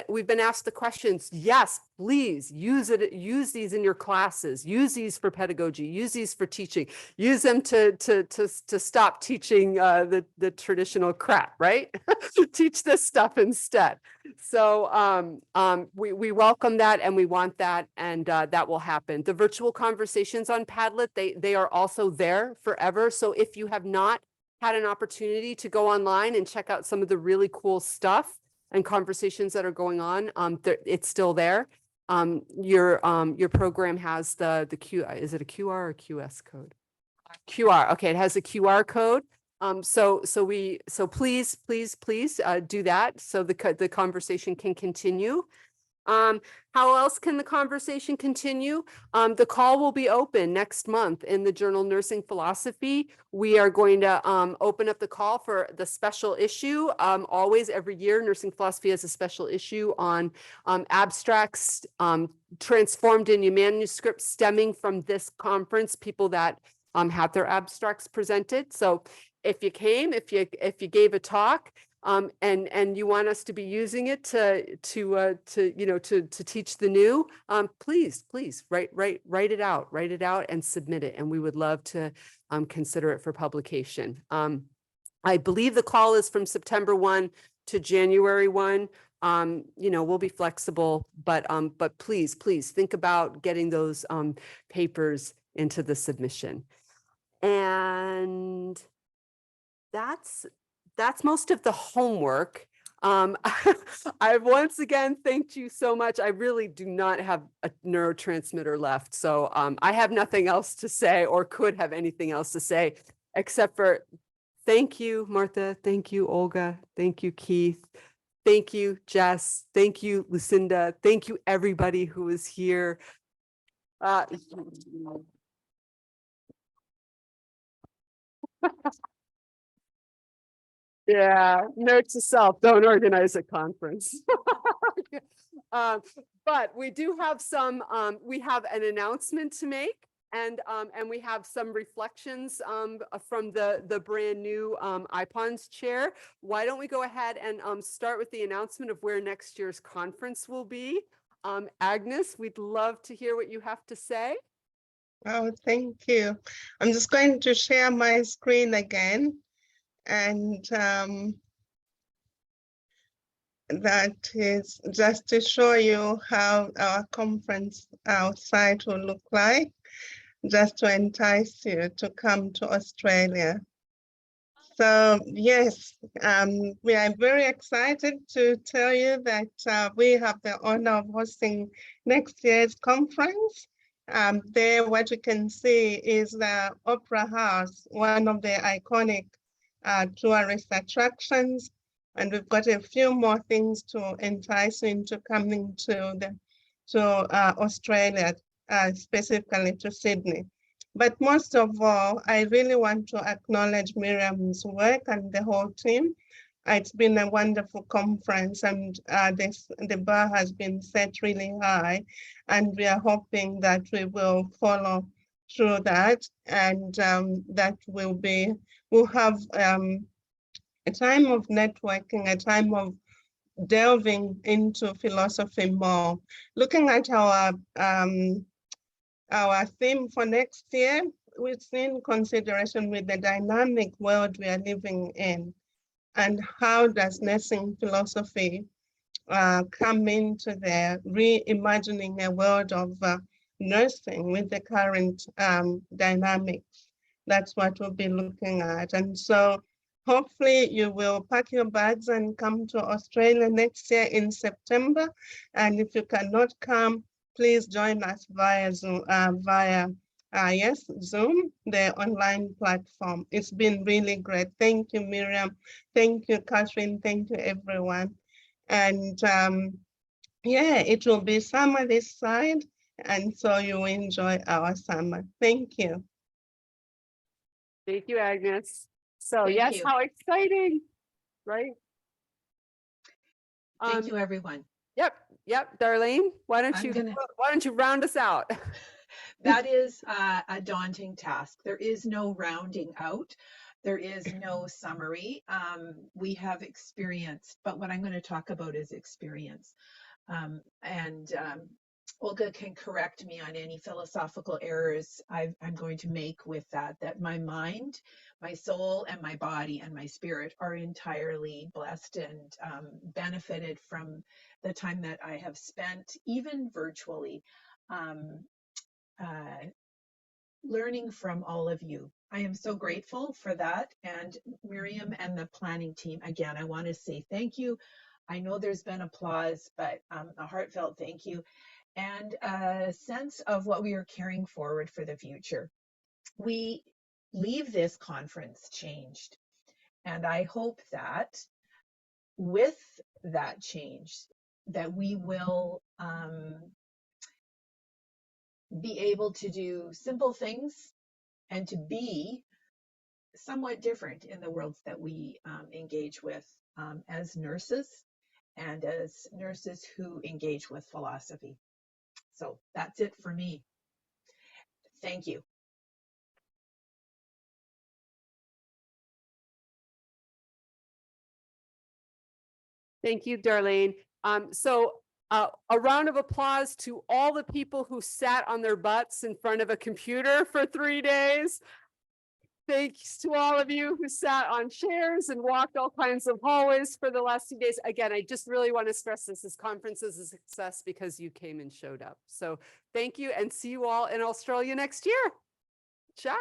we've been asked the questions. Yes, please use it. Use these in your classes. Use these for pedagogy. Use these for teaching. Use them to stop teaching the traditional crap. Right? Teach this stuff instead. So we welcome that and we want that, and that will happen. The virtual conversations on Padlet, they are also there forever. So if you have not had an opportunity to go online and check out some of the really cool stuff and conversations that are going on, it's still there. Your program has the is it a QR or QS code? QR. Okay, it has a QR code. So please do that so the conversation can continue. How else can the conversation continue? The call will be open next month in the journal Nursing Philosophy. We are going to open up the call for the special issue. Always, every year, Nursing Philosophy has a special issue on abstracts transformed into manuscripts stemming from this conference, people that had their abstracts presented. So if you came, if you gave a talk, and you want us to be using it to teach the new, please write it out and submit it, and we would love to consider it for publication. I believe the call is from September 1 to January 1. We'll be flexible, but please think about getting those papers into the submission. And that's most of the homework. I've once again thanked you so much. I really do not have a neurotransmitter left. So I have nothing else to say or could have anything else to say except for thank you, Martha. Thank you, Olga. Thank you, Keith. Thank you, Jess. Thank you, Lucinda. Thank you, everybody who was here. Yeah, note to self, don't organize a conference. But we do have we have an announcement to make, and we have some reflections from the brand new IPONS chair. Why don't we go ahead and start with the announcement of where next year's conference will be? Agnes, we'd love to hear what you have to say. Oh, thank you. I'm just going to share my screen again. And that is just to show you how our conference outside will look like, just to entice you to come to Australia. So yes, we are very excited to tell you that we have the honor of hosting next year's conference. There, what you can see is the Opera House, one of the iconic tourist attractions, and we've got a few more things to entice you into coming to Australia, specifically to Sydney. But most of all, I really want to acknowledge Miriam's work and the whole team. It's been a wonderful conference, and the bar has been set really high, and we are hoping that we will follow through that, and that we'll have a time of networking, a time of delving into philosophy more. Looking at our theme for next year, we've seen consideration with the dynamic world we are living in, and how does nursing philosophy come into the reimagining a world of nursing with the current dynamics. That's what we'll be looking at. And so hopefully you will pack your bags and come to Australia next year in September. And if you cannot come, please join us via Zoom, Zoom, the online platform. It's been really great. Thank you, Miriam. Thank you, Catherine. Thank you, everyone. And yeah, it will be summer this side, and so you enjoy our summer. Thank you. Thank you, Agnes. So Thank yes, you. how exciting, right? Thank you, everyone. Yep, Darlene, why don't I'm gonna- you round us out? That is a daunting task. There is no rounding out. There is no summary. We have experienced, but what I'm going to talk about is experience. Olga can correct me on any philosophical errors I'm going to make with that my mind, my soul, and my body and my spirit are entirely blessed and benefited from the time that I have spent, even virtually, learning from all of you. I am so grateful for that. And Miriam and the planning team, again, I want to say thank you. I know there's been applause, but a heartfelt thank you and a sense of what we are carrying forward for the future. We leave this conference changed. And I hope that with that change, that we will be able to do simple things and to be somewhat different in the worlds that we engage with as nurses and as nurses who engage with philosophy. So that's it for me. Thank you. Thank you, Darlene. A round of applause to all the people who sat on their butts in front of a computer for 3 days. Thanks to all of you who sat on chairs and walked all kinds of hallways for the last 2 days. Again, I just really want to stress this conference is a success because you came and showed up. So thank you and see you all in Australia next year. Ciao.